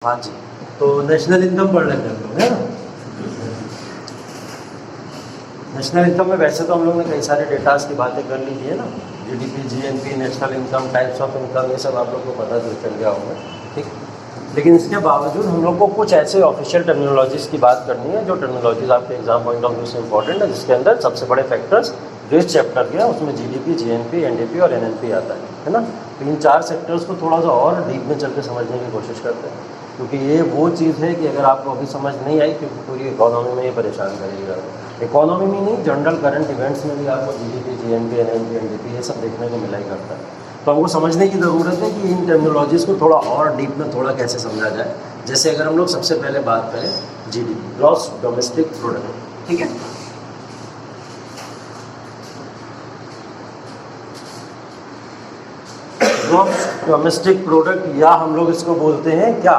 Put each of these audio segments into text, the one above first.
हाँ जी, तो national income पढ़ लेते हैं हम लोग, है ना। नेशनल इनकम में वैसे तो हम लोग ने कई सारे डेटास की बातें कर ली थी, है ना। GDP, GNP, national income, types of income, ये सब आप लोग को पता चल गया होगा, ठीक। लेकिन इसके बावजूद हम लोग को कुछ ऐसे ऑफिशियल टर्मिनोलॉजीज की बात करनी है जो टर्मिनोलॉजीज आपके एग्जाम पॉइंट ऑफ व्यू से इंपॉर्टेंट है, जिसके अंदर सबसे बड़े फैक्टर्स जो इस चैप्टर के हैं उसमें जीडीपी, जीएनपी, एनडीपी और एनएनपी आता है ना। तो इन चार सेक्टर्स को थोड़ा सा और डीप में चल के समझने की कोशिश करते हैं, क्योंकि ये वो चीज़ है कि अगर आपको अभी समझ नहीं आई, क्योंकि पूरी इकोनॉमी में ये परेशान करेगा। इकोनॉमी में नहीं, जनरल करंट इवेंट्स में भी आपको जीडीपी, जीएनपी, एनएनपी, एनडीपी ये सब देखने को मिला ही करता है। तो हमको समझने की ज़रूरत है कि इन टर्मिनोलॉजीज़ को थोड़ा और डीप में थोड़ा कैसे समझा जाए। जैसे अगर हम लोग सबसे पहले बात करें जीडीपी, ग्रॉस डोमेस्टिक प्रोडक्ट, ठीक है। ग्रॉस डोमेस्टिक प्रोडक्ट, या हम लोग इसको बोलते हैं क्या,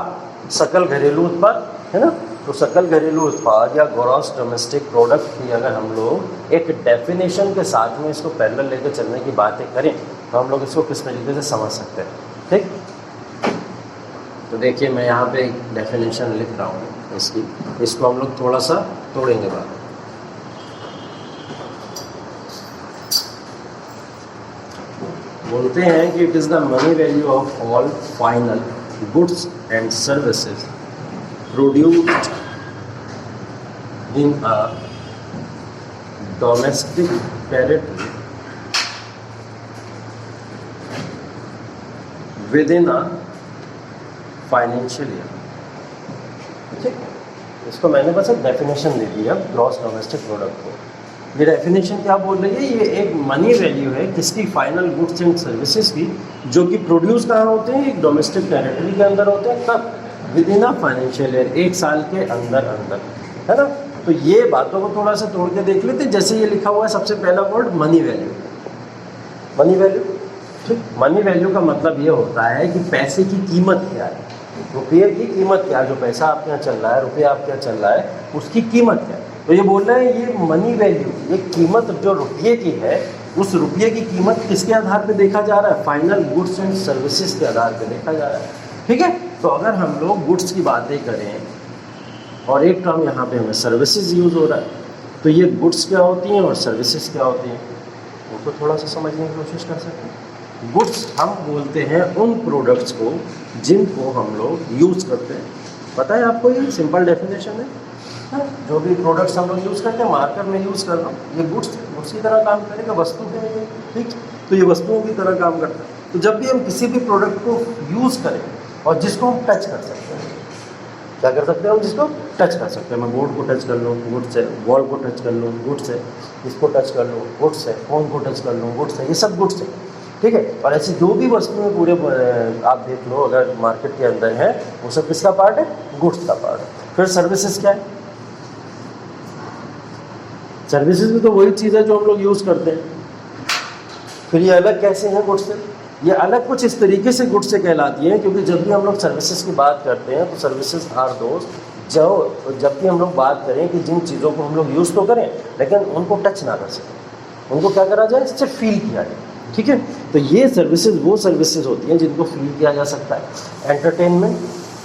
सकल घरेलू उत्पाद, है ना। तो सकल घरेलू उत्पाद या ग्रॉस डोमेस्टिक प्रोडक्ट की अगर हम लोग एक डेफिनेशन के साथ में इसको पैरेलल लेकर चलने की बातें करें तो हम लोग इसको किस तरीके से समझ सकते हैं, ठीक। तो देखिए मैं यहाँ पे एक डेफिनेशन लिख रहा हूँ इसकी, इसको हम लोग थोड़ा सा तोड़ेंगे बात। बोलते हैं कि it is the money value of all final goods and services produced in a domestic territory with in a financial year, ठीक। इसको मैंने बस एक डेफिनेशन दे दी है ग्रॉस डोमेस्टिक प्रोडक्ट को। ये डेफिनेशन क्या बोल रही है, ये एक मनी वैल्यू है किसकी, फाइनल गुड्स एंड सर्विसेज की, जो कि प्रोड्यूस कहाँ होते हैं, एक डोमेस्टिक टेरिटरी के अंदर होते हैं, कब, with in a financial year, एक साल के अंदर अंदर, है ना। तो ये बातों को थोड़ा सा तोड़ के देख लेते हैं। जैसे ये लिखा हुआ है सबसे पहला word money value, money value, ठीक। मनी वैल्यू का मतलब ये होता है कि पैसे की कीमत क्या है, रुपये की कीमत क्या है, जो पैसा आपके यहाँ चल रहा है, रुपया आपके यहाँ चल रहा है, उसकी कीमत क्या है। तो ये बोल रहे हैं ये मनी वैल्यू, ये कीमत जो रुपये की है, उस रुपये की कीमत किसके आधार पे देखा जा रहा है, फाइनल गुड्स एंड सर्विसेज के आधार पे देखा जा रहा है, ठीक है। तो अगर हम लोग गुड्स की बातें करें और एक टर्म यहाँ पे हमें सर्विसेज यूज़ हो रहा है, तो ये गुड्स क्या होती हैं और सर्विसेज क्या होती हैं, उनको थोड़ा सा समझने की कोशिश कर सकते हैं। गुड्स हम बोलते हैं उन प्रोडक्ट्स को जिनको हम लोग यूज़ करते हैं, पता है आपको, ये सिंपल डेफिनेशन है। जो भी प्रोडक्ट्स हम लोग यूज़ करते हैं, मार्केट में यूज़ कर रहा हूँ, ये गुड्स की तरह काम करेगा, वस्तु के लिए, ठीक। तो ये वस्तुओं की तरह काम करता है। तो जब भी हम किसी भी प्रोडक्ट को यूज़ करें और जिसको हम टच कर सकते हैं, क्या कर सकते हैं हम, जिसको टच कर सकते हैं। मैं बोर्ड को टच कर लूँ, गुड्स है, वॉल को टच कर लूँ, गुड्स है, इसको टच कर लूँ, गुड्स है, फोन को टच कर लूँ, गुड्स है, ये सब गुड्स है, ठीक है। और ऐसी जो भी वस्तुएं पूरे आप देख लो अगर मार्केट के अंदर है, वो सब किसका पार्ट है, गुड्स का पार्ट है। फिर सर्विसेज क्या है, सर्विसेज भी तो वही चीज़ है जो हम लोग यूज़ करते हैं। फिर ये अलग कैसे हैं गुड्स से, ये अलग कुछ इस तरीके से गुड्स से कहलाती हैं, क्योंकि जब भी हम लोग सर्विसेज की बात करते हैं तो सर्विसेज आर दोस्त, जब भी हम लोग बात करें कि जिन चीज़ों को हम लोग यूज़ तो करें लेकिन उनको टच ना कर सकें, उनको क्या करा जाए, सिर्फ फील किया जाए, ठीक है। तो ये सर्विसेज वो सर्विसेज होती हैं जिनको फील किया जा सकता है। एंटरटेनमेंट,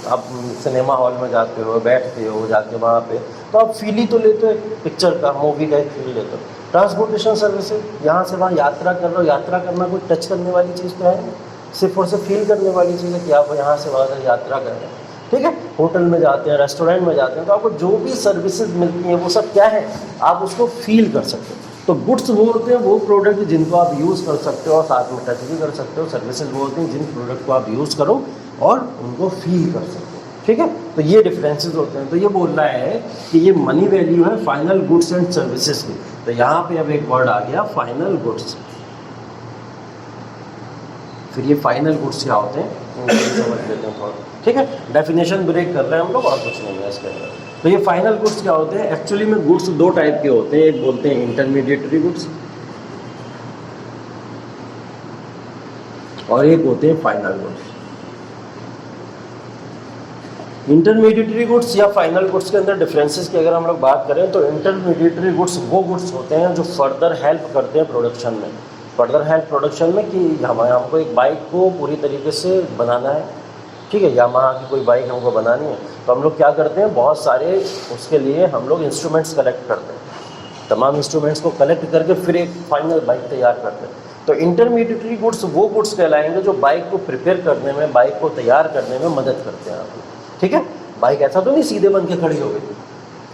आप सिनेमा हॉल में जाते हो, बैठते हो जाके वहाँ पे, तो आप फील ही तो लेते हो, पिक्चर का, मूवी का एक फील लेते हो। ट्रांसपोर्टेशन सर्विसेज, यहाँ से वहाँ यात्रा कर रहे हो, यात्रा करना कोई टच करने वाली चीज़ तो है नहीं, सिर्फ और सिर्फ फील करने वाली चीज़ है कि आप यहाँ से वहाँ यात्रा कर रहे हैं, ठीक है। होटल में जाते हैं, रेस्टोरेंट में जाते हैं, तो आपको जो भी सर्विसेज मिलती हैं वो सब क्या है, आप उसको फील कर सकते हो। तो गुड्स वो होते हैं वो प्रोडक्ट जिनको आप यूज़ कर सकते हो और साथ में टच भी कर सकते हो। सर्विसेज वो होते हैं जिन प्रोडक्ट को आप यूज़ करो और उनको फील कर सकते हो, ठीक है। तो ये डिफरेंसेस होते हैं। तो ये बोल रहा है कि ये मनी वैल्यू है फाइनल गुड्स एंड सर्विसेज की। तो यहाँ पे अब एक वर्ड आ गया फाइनल गुड्स। फिर ये फाइनल गुड्स क्या होते हैं समझ लेते हैं थोड़ा, ठीक है। डेफिनेशन ब्रेक कर रहे हैं हम लोग और कुछ नहीं है इसके अंदर। तो ये फाइनल गुड्स क्या होते हैं, एक्चुअली में गुड्स दो टाइप के होते हैं, एक बोलते हैं इंटरमीडिएटरी गुड्स और एक होते हैं फाइनल गुड्स। इंटरमीडिएटरी गुड्स या फाइनल गुड्स के अंदर डिफरेंसेस की अगर हम लोग बात करें तो इंटरमीडिएटरी गुड्स वो गुड्स होते हैं जो फर्दर हेल्प करते हैं प्रोडक्शन में, फर्दर हेल्प प्रोडक्शन में कि हमको एक बाइक को पूरी तरीके से बनाना है, ठीक है, यामाहा की कोई बाइक हमको बनानी है तो हम लोग क्या करते हैं, बहुत सारे उसके लिए हम लोग इंस्ट्रूमेंट्स कलेक्ट करते हैं, तमाम इंस्ट्रूमेंट्स को कलेक्ट करके फिर एक फाइनल बाइक तैयार करते हैं। तो इंटरमीडिएटरी गुड्स वो गुड्स कहलाएंगे जो बाइक को प्रिपेयर करने में, बाइक को तैयार करने में मदद करते हैं आपको। ठीक है, बाइक ऐसा तो नहीं सीधे बन के खड़ी हो गई,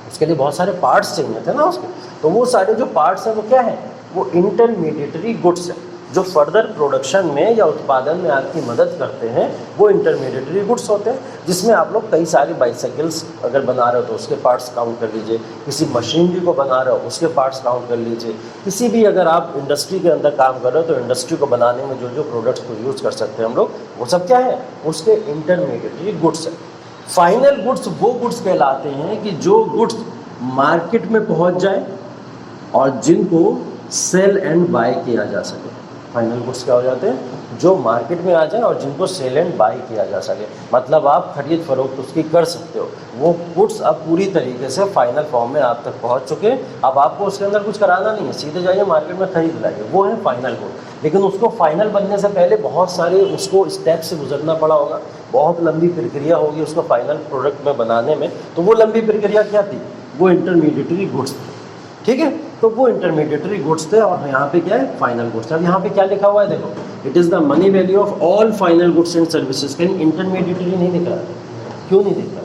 उसके लिए बहुत सारे पार्ट्स चाहिए थे ना उसके, तो वो सारे जो पार्ट्स हैं वो क्या है, वो इंटरमीडिएटरी गुड्स हैं जो फर्दर प्रोडक्शन में या उत्पादन में आपकी मदद करते हैं, वो इंटरमीडिएटरी गुड्स होते हैं। जिसमें आप लोग कई सारी बाइसाइकिल्स अगर बना रहे हो तो उसके पार्ट्स काउंट कर लीजिए, किसी मशीनरी को बना रहे हो उसके पार्ट्स काउंट कर लीजिए, किसी भी अगर आप इंडस्ट्री के अंदर काम कर रहे हो तो इंडस्ट्री को बनाने में जो जो प्रोडक्ट्स को यूज़ कर सकते हैं हम लोग, वो सब क्या है, उसके इंटरमीडिएटरी गुड्स है। फाइनल गुड्स वो गुड्स कहलाते हैं कि जो गुड्स मार्केट में पहुंच जाए और जिनको सेल एंड बाय किया जा सके। फाइनल गुड्स क्या हो जाते हैं, जो मार्केट में आ जाए और जिनको सेल एंड बाय किया जा सके, मतलब आप खरीद फरोख्त उसकी कर सकते हो। वो गुड्स अब पूरी तरीके से फाइनल फॉर्म में आप तक पहुंच चुके हैं, अब आपको उसके अंदर कुछ कराना नहीं है, सीधे जाइए मार्केट में खरीद लाइए, वो है फाइनल गुड। लेकिन उसको फाइनल बनने से पहले बहुत सारे उसको स्टेप से गुजरना पड़ा होगा, बहुत लंबी प्रक्रिया होगी उसको फाइनल प्रोडक्ट में बनाने में। तो वो लंबी प्रक्रिया क्या थी, वो इंटरमीडिएटरी गुड्स थे। ठीक है, तो वो इंटरमीडिएटरी गुड्स थे और यहाँ पे क्या है, फाइनल गुड्स। अब यहाँ पे क्या लिखा हुआ है देखो, it is the money value of all final goods and services. कहीं इंटरमीडिएटरी नहीं दिख रहा है, क्यों नहीं दिख रहा?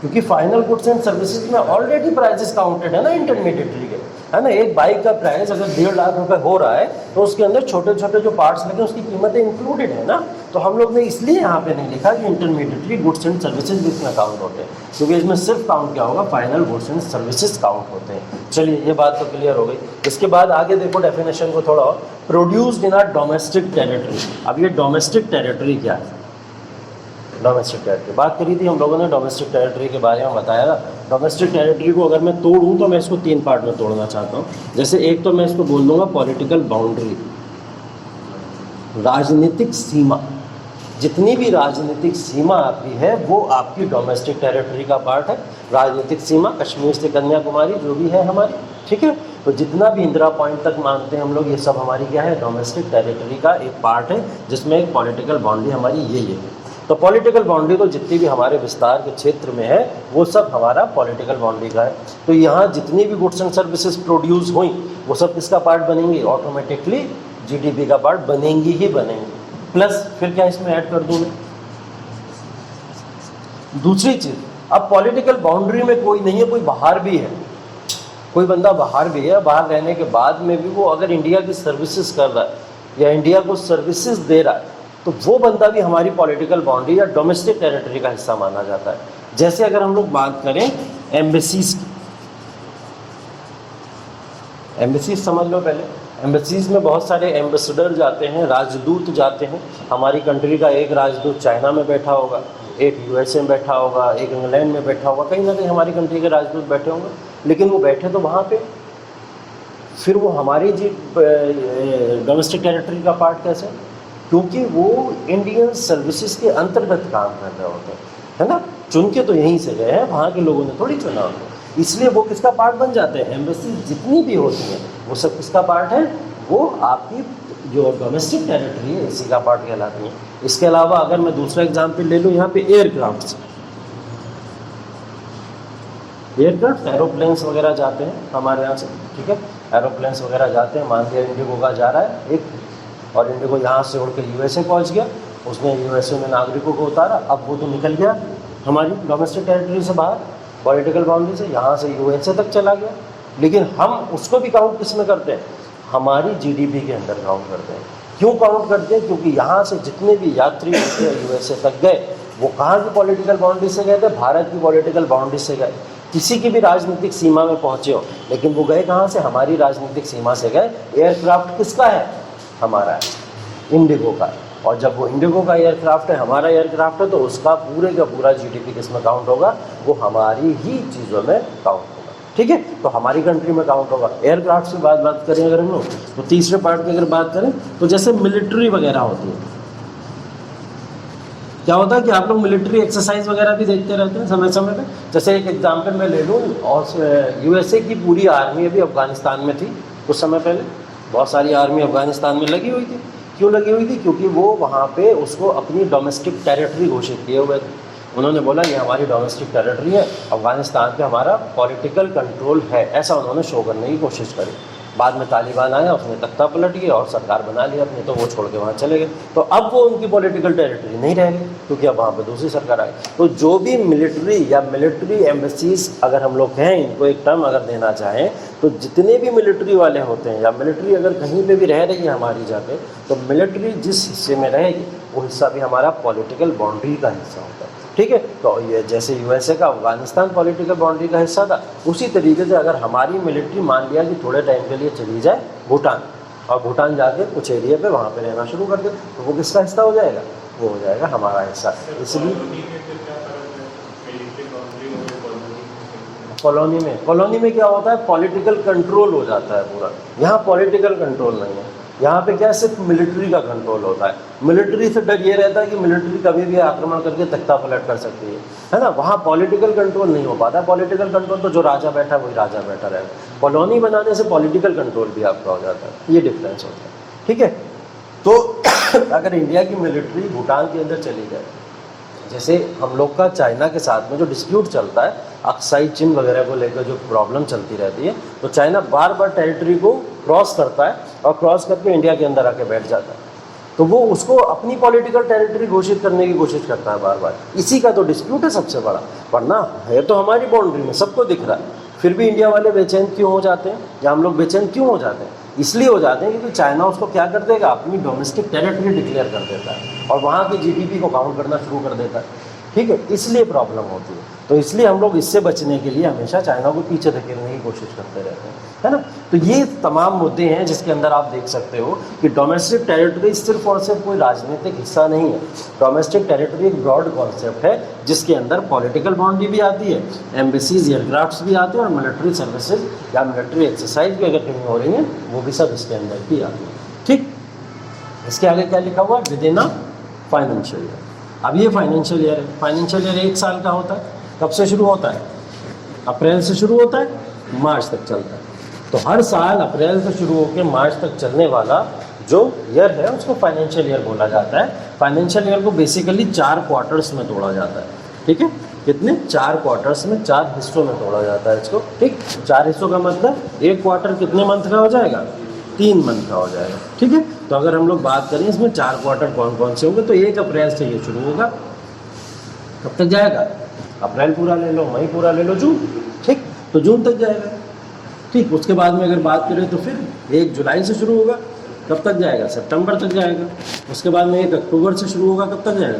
क्योंकि फाइनल गुड्स एंड सर्विसेज में ऑलरेडी प्राइसेस काउंटेड है ना इंटरमीडिएटरी के, है ना। एक बाइक का प्राइस अगर 1.5 लाख रुपए हो रहा है तो उसके अंदर छोटे छोटे जो पार्ट्स लगे उसकी कीमतें इंक्लूडेड है ना। तो हम लोग ने इसलिए यहाँ पे नहीं लिखा कि इंटरमीडिएटरी गुड्स एंड सर्विसेज भी इसमें काउंट होते हैं, क्योंकि इसमें सिर्फ काउंट क्या होगा, final goods and services count होते हैं। चलिए ये बात तो क्लियर हो गई। इसके बाद आगे देखो डेफिनेशन को थोड़ा और, produced in our domestic territory. अब ये डोमेस्टिक टेरिटरी क्या है, डोमेस्टिक टेरिटरी बात करी थी हम लोगों ने, डोमेस्टिक टेरिटरी के बारे में बताया था। डोमेस्टिक टेरिटरी को अगर मैं तोड़ूँ तो मैं इसको 3 पार्ट में तोड़ना चाहता हूँ। जैसे एक तो मैं इसको बोल दूँगा पॉलिटिकल बाउंड्री, राजनीतिक सीमा, जितनी भी राजनीतिक सीमा आपकी है वो आपकी डोमेस्टिक टेरिटरी का पार्ट है। राजनीतिक सीमा कश्मीर से कन्याकुमारी जो भी है हमारी, ठीक है, तो जितना भी इंदिरा पॉइंट तक मानते हैं हम लोग, ये सब हमारी क्या है, डोमेस्टिक टेरिटरी का एक पार्ट है, जिसमें एक पॉलिटिकल बाउंड्री हमारी ये है। तो पॉलिटिकल बाउंड्री तो जितनी भी हमारे विस्तार के क्षेत्र में है वो सब हमारा पॉलिटिकल बाउंड्री का है। तो यहाँ जितनी भी गुड्स एंड सर्विसेज प्रोड्यूस हुई वो सब किसका पार्ट बनेंगी, ऑटोमेटिकली जीडीपी का पार्ट बनेंगी ही बनेंगी। प्लस फिर क्या इसमें ऐड कर दूँ मैं, दूसरी चीज़, अब पॉलिटिकल बाउंड्री में कोई नहीं है, कोई बाहर भी है, कोई बंदा बाहर भी है, बाहर रहने के बाद में भी वो अगर इंडिया की सर्विसेज कर रहा है या इंडिया को सर्विसेज दे रहा है तो वो बंदा भी हमारी पॉलिटिकल बाउंड्री या डोमेस्टिक टेरिटरी का हिस्सा माना जाता है। जैसे अगर हम लोग बात करें एम्बेसीज की, एम्बेसीज समझ लो पहले, एम्बेसीज में बहुत सारे एम्बेसडर जाते हैं, राजदूत जाते हैं। हमारी कंट्री का एक राजदूत चाइना में बैठा होगा, एक यूएसए में बैठा होगा, एक इंग्लैंड में बैठा होगा, कहीं ना कहीं हमारी कंट्री के राजदूत बैठे होंगे। लेकिन वो बैठे तो वहाँ पे, फिर वो हमारी जी डोमेस्टिक टेरिटरी का पार्ट कैसे, क्योंकि वो इंडियन सर्विसेज के अंतर्गत काम कर रहे होते हैं, है ना। चुन के तो यहीं से गए हैं, वहाँ के लोगों ने थोड़ी चुना उनको, इसलिए वो किसका पार्ट बन जाते हैं। एम्बेसी जितनी भी होती हैं वो सब किसका पार्ट है, वो आपकी जो डोमेस्टिक टेरिटरी है इसी का पार्ट कहलाती है। इसके अलावा अगर मैं दूसरा एग्जाम्पल ले लूँ, यहाँ पे एयरक्राफ्ट, एयरक्राफ्ट एरोप्लेन्स वगैरह जाते हैं हमारे यहाँ से, ठीक है, एरोप्लेन्स वगैरह जाते हैं। मान लिया इंडिगो का जा रहा है एक, और इंडिगो यहाँ से उड़ के यूएसए पहुँच गया, उसने यूएसए में नागरिकों को उतारा, अब वो तो निकल गया हमारी डोमेस्टिक टेरिटरी से बाहर, पॉलिटिकल बाउंड्री से, यहाँ से यूएसए तक चला गया। लेकिन हम उसको भी काउंट किस में करते हैं, हमारी जीडीपी के अंदर काउंट करते हैं। क्यों काउंट करते हैं, क्योंकि यहाँ से जितने भी यात्री यूएसए तक गए वो कहाँ की पॉलिटिकल बाउंड्री से गए थे, भारत की पॉलिटिकल बाउंड्री से गए। किसी की भी राजनीतिक सीमा में पहुँचे हो, लेकिन वो गए कहाँ से, हमारी राजनीतिक सीमा से गए। एयरक्राफ्ट किसका है, हमारा है, इंडिगो का। और जब वो इंडिगो का एयरक्राफ्ट है, हमारा एयरक्राफ्ट है, तो उसका पूरे का पूरा जीडीपी किस में काउंट होगा, वो हमारी ही चीज़ों में काउंट होगा, ठीक है। तो हमारी कंट्री में काउंट होगा। एयरक्राफ्ट की बात करें अगर हम लोग, तो तीसरे पार्ट की अगर बात करें तो जैसे मिलिट्री वगैरह होती है, क्या होता है कि आप लोग मिलिट्री एक्सरसाइज वगैरह भी देखते रहते हैं समय समय पे। जैसे एक एग्जाम्पल मैं ले लूँ, और यूएसए की पूरी आर्मी अभी अफगानिस्तान में थी कुछ समय पहले, बहुत सारी आर्मी अफगानिस्तान में लगी हुई थी। क्यों लगी हुई थी? क्योंकि वो वहाँ पे उसको अपनी डोमेस्टिक टेरिटरी घोषित किए हुए थे। उन्होंने बोला ये हमारी डोमेस्टिक टेरिटरी है, अफ़गानिस्तान पे हमारा पॉलिटिकल कंट्रोल है, ऐसा उन्होंने शो करने की कोशिश करी। बाद में तालिबान आया, उसने तख्ता पलट गया और सरकार बना लिया अपनी, तो वो छोड़ के वहाँ चले गए। तो अब वो उनकी पॉलिटिकल टेरिटरी नहीं रह गई, क्योंकि अब वहाँ पे दूसरी सरकार आई। तो जो भी मिलिट्री या मिलिट्री एम्बेसीज, अगर हम लोग कहें इनको एक टर्म अगर देना चाहें, तो जितने भी मिलिट्री वाले होते हैं या मिलिट्री अगर कहीं पे भी रह रही है हमारी जगह, तो मिलिट्री जिस हिस्से में रहेगी वो हिस्सा भी हमारा पॉलिटिकल बाउंड्री का हिस्सा होता है। ठीक है, तो ये जैसे यूएसए का अफगानिस्तान पॉलिटिकल बाउंड्री का हिस्सा था, उसी तरीके से अगर हमारी मिलिट्री मान लिया कि थोड़े टाइम के लिए चली जाए भूटान, और भूटान जाके कुछ एरिया पे वहाँ पे रहना शुरू कर दे, तो वो किसका हिस्सा हो जाएगा? वो हो जाएगा हमारा हिस्सा। इसलिए कॉलोनी में क्या होता है? पॉलिटिकल कंट्रोल हो जाता है पूरा। यहाँ पॉलिटिकल कंट्रोल नहीं है, यहाँ पे क्या सिर्फ मिलिट्री का कंट्रोल होता है। मिलिट्री से डर ये रहता है कि मिलिट्री कभी भी आक्रमण करके तख्ता पलट कर सकती है ना। वहाँ पॉलिटिकल कंट्रोल नहीं हो पाता। पॉलिटिकल कंट्रोल तो जो राजा बैठा वही राजा बैठा रहेगा। कॉलोनी बनाने से पॉलिटिकल कंट्रोल भी आपका हो जाता है, ये डिफरेंस होता है। ठीक है, तो अगर इंडिया की मिलिट्री भूटान के अंदर चली जाए, जैसे हम लोग का चाइना के साथ में जो डिस्प्यूट चलता है, अक्साई चिन वगैरह को लेकर जो प्रॉब्लम चलती रहती है, तो चाइना बार बार टेरिटरी को क्रॉस करता है और क्रॉस करके इंडिया के अंदर आके बैठ जाता है, तो वो उसको अपनी पॉलिटिकल टेरिटरी घोषित करने की कोशिश करता है बार बार। इसी का तो डिस्प्यूट है सबसे बड़ा, वरना है तो हमारी बाउंड्री में, सबको दिख रहा है। फिर भी इंडिया वाले बेचैन क्यों हो जाते हैं, या हम लोग बेचैन क्यों हो जाते हैं? इसलिए हो जाते हैं क्योंकि चाइना उसको क्या कर देगा? अपनी डोमेस्टिक टेरिटरी डिक्लेयर कर देता है और वहाँ की जीडीपी को काउंट करना शुरू कर देता है। ठीक है, इसलिए प्रॉब्लम होती है। तो इसलिए हम लोग इससे बचने के लिए हमेशा चाइना को पीछे धकेलने की कोशिश करते रहते हैं, है ना। तो ये तमाम मुद्दे हैं जिसके अंदर आप देख सकते हो कि डोमेस्टिक टेरिटरी सिर्फ और सिर्फ कोई राजनीतिक हिस्सा नहीं है। डोमेस्टिक टेरिटरी एक ब्रॉड कॉन्सेप्ट है जिसके अंदर पॉलिटिकल बाउंड्री भी आती है, एम्बेसीज, एयरक्राफ्ट्स भी आते हैं, और मिलिट्री सर्विसेज या मिलिट्री एक्सरसाइज भी अगर कहीं हो रही हैं वो भी सब इसके अंदर भी आती है। ठीक, इसके आगे क्या लिखा हुआ? With in a financial year. अब ये फाइनेंशियल ईयर है, फाइनेंशियल ईयर 1 साल का होता है। कब से शुरू होता है? अप्रैल से शुरू होता है, मार्च तक चलता है। तो हर साल अप्रैल से शुरू होकर मार्च तक चलने वाला जो ईयर है उसको फाइनेंशियल ईयर बोला जाता है। फाइनेंशियल ईयर को बेसिकली 4 क्वार्टर्स में तोड़ा जाता है। ठीक है, कितने? 4 क्वार्टर्स में, 4 हिस्सों में तोड़ा जाता है इसको। ठीक, 4 हिस्सों का मतलब एक क्वार्टर कितने मंथ का हो जाएगा? 3 मंथ का हो जाएगा। ठीक है, तो अगर हम लोग बात करें इसमें 4 क्वार्टर कौन कौन से होंगे, तो 1 अप्रैल से ये शुरू होगा। कब तक जाएगा? अप्रैल पूरा ले लो, मई पूरा ले लो, जून। ठीक, तो जून तक जाएगा। ठीक, उसके बाद में अगर बात करें तो फिर 1 जुलाई से शुरू होगा, कब तक जाएगा? सितंबर तक जाएगा। उसके बाद में 1 अक्टूबर से शुरू होगा, कब तक जाएगा?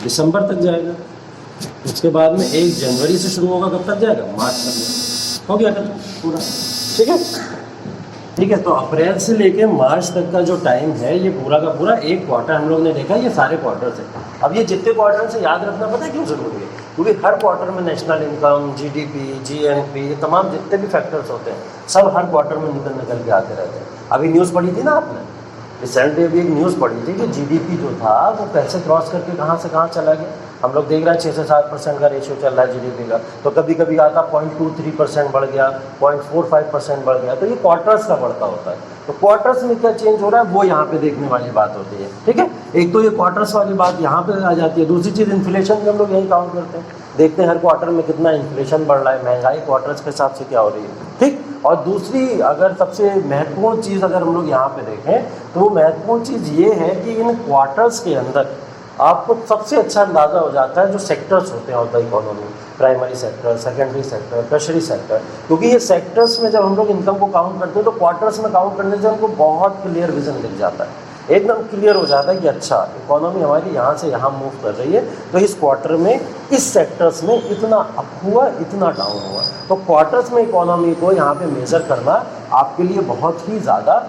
दिसंबर तक जाएगा। उसके बाद में 1 जनवरी से शुरू होगा, कब तक जाएगा? मार्च तक। हो गया पूरा। ठीक है, ठीक है, तो अप्रैल से लेके मार्च तक का जो टाइम है ये पूरा का पूरा 1 क्वार्टर हम लोग ने देखा, ये सारे क्वार्टर्स हैं। अब ये जितने क्वार्टर से याद रखना पता है क्यों ज़रूरी है? क्योंकि हर क्वार्टर में नेशनल इनकम, जीडीपी, जीएनपी, ये तमाम जितने भी फैक्टर्स होते हैं सब हर क्वार्टर में निकल के आते रहते हैं। अभी न्यूज़ पढ़ी थी ना आपने, रिसेंटली अभी एक न्यूज़ पढ़ी थी कि जीडीपी जो था वो कैसे क्रॉस करके कहाँ से कहाँ चला गया। हम लोग देख रहे हैं 6 से 7% का रेशियो चल रहा है जीडीपी का, तो कभी कभी आता 0.23% बढ़ गया, 0.45% बढ़ गया, तो ये क्वार्टर्स का बढ़ता होता है। तो क्वार्टर्स में क्या चेंज हो रहा है वो यहाँ पे देखने वाली बात होती है। ठीक है, एक तो ये क्वार्टर्स वाली बात यहाँ पे आ जाती है। दूसरी चीज़ इन्फ्लेशन भी हम लोग यही काउंट करते हैं, देखते हैं हर क्वार्टर में कितना इन्फ्लेशन बढ़ रहा है, महंगाई क्वार्टर्स के हिसाब से क्या हो रही है। ठीक, और दूसरी अगर सबसे महत्वपूर्ण चीज़ अगर हम लोग यहाँ पे देखें तो वो महत्वपूर्ण चीज़ ये है कि इन क्वार्टर्स के अंदर आपको सबसे अच्छा अंदाज़ा हो जाता है जो सेक्टर्स होते हैं of the economy, primary sector, secondary sector, tertiary sector. क्योंकि ये सेक्टर्स में जब हम लोग इनकम को काउंट करते हैं तो क्वार्टर्स में काउंट करने से हमको बहुत क्लियर विजन दिख जाता है, एकदम क्लियर हो जाता है कि अच्छा इकोनॉमी हमारी यहाँ से यहाँ मूव कर रही है, तो इस क्वार्टर में इस सेक्टर्स में इतना अप हुआ, इतना डाउन हुआ। तो क्वार्टर्स में इकोनॉमी को यहाँ पे मेज़र करना आपके लिए बहुत ही ज़्यादा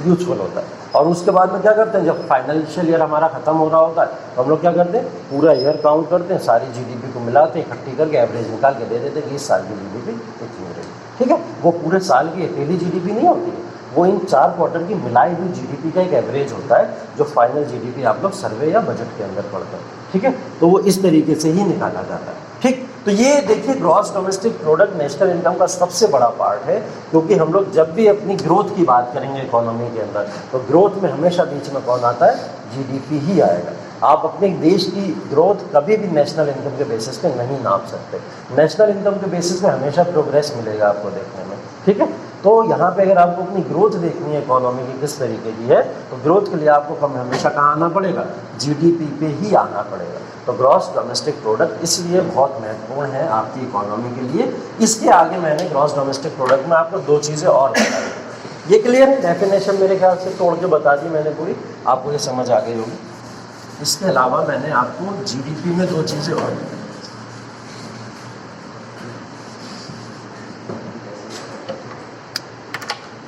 यूजफुल होता है। और उसके बाद में क्या करते हैं, जब फाइनेंशियल ईयर हमारा ख़त्म हो रहा होता है तो हम लोग क्या करते हैं, पूरा ईयर काउंट करते हैं, सारी जीडीपी को मिलाते हैं, इकट्ठी करके एवरेज निकाल के दे देते हैं कि इस साल की जीडीपी इतनी हो रही है। ठीक है, वो पूरे साल की अकेली जीडीपी नहीं होती है, वो इन 4 क्वार्टर की मिलाई हुई जीडीपी का एक एवरेज होता है जो फाइनल जीडीपी आप लोग सर्वे या बजट के अंदर पढ़ते हैं। ठीक है, तो वो इस तरीके से ही निकाला जाता है। ठीक, तो ये देखिए gross domestic product national income का सबसे बड़ा पार्ट है, क्योंकि हम लोग जब भी अपनी ग्रोथ की बात करेंगे इकोनॉमी के अंदर, तो ग्रोथ में हमेशा बीच में कौन आता है? जीडीपी ही आएगा। आप अपने देश की ग्रोथ कभी भी नेशनल इनकम के बेसिस पे नहीं नाप सकते। नेशनल इनकम के बेसिस पे हमेशा प्रोग्रेस मिलेगा आपको देखने में, ठीक है। तो यहाँ पे अगर आपको अपनी ग्रोथ देखनी है इकोनॉमी की किस तरीके की है, तो ग्रोथ के लिए आपको हमेशा कहाँ आना पड़ेगा? जीडीपी पे ही आना पड़ेगा। तो ग्रॉस डोमेस्टिक प्रोडक्ट इसलिए बहुत महत्वपूर्ण है आपकी इकोनॉमी के लिए। इसके आगे मैंने ग्रॉस डोमेस्टिक प्रोडक्ट में आपको दो चीज़ें और बताई। ये क्लियर है? डेफिनेशन मेरे ख्याल से तोड़ के बता दी मैंने पूरी, आपको ये समझ आ गई होगी। इसके अलावा मैंने आपको जीडीपी में दो चीज़ें और बताई।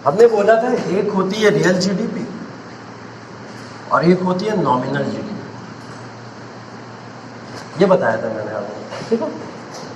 हमने बोला था एक होती है रियल जीडीपी और एक होती है नॉमिनल जीडीपी, ये बताया था मैंने आपको, ठीक है।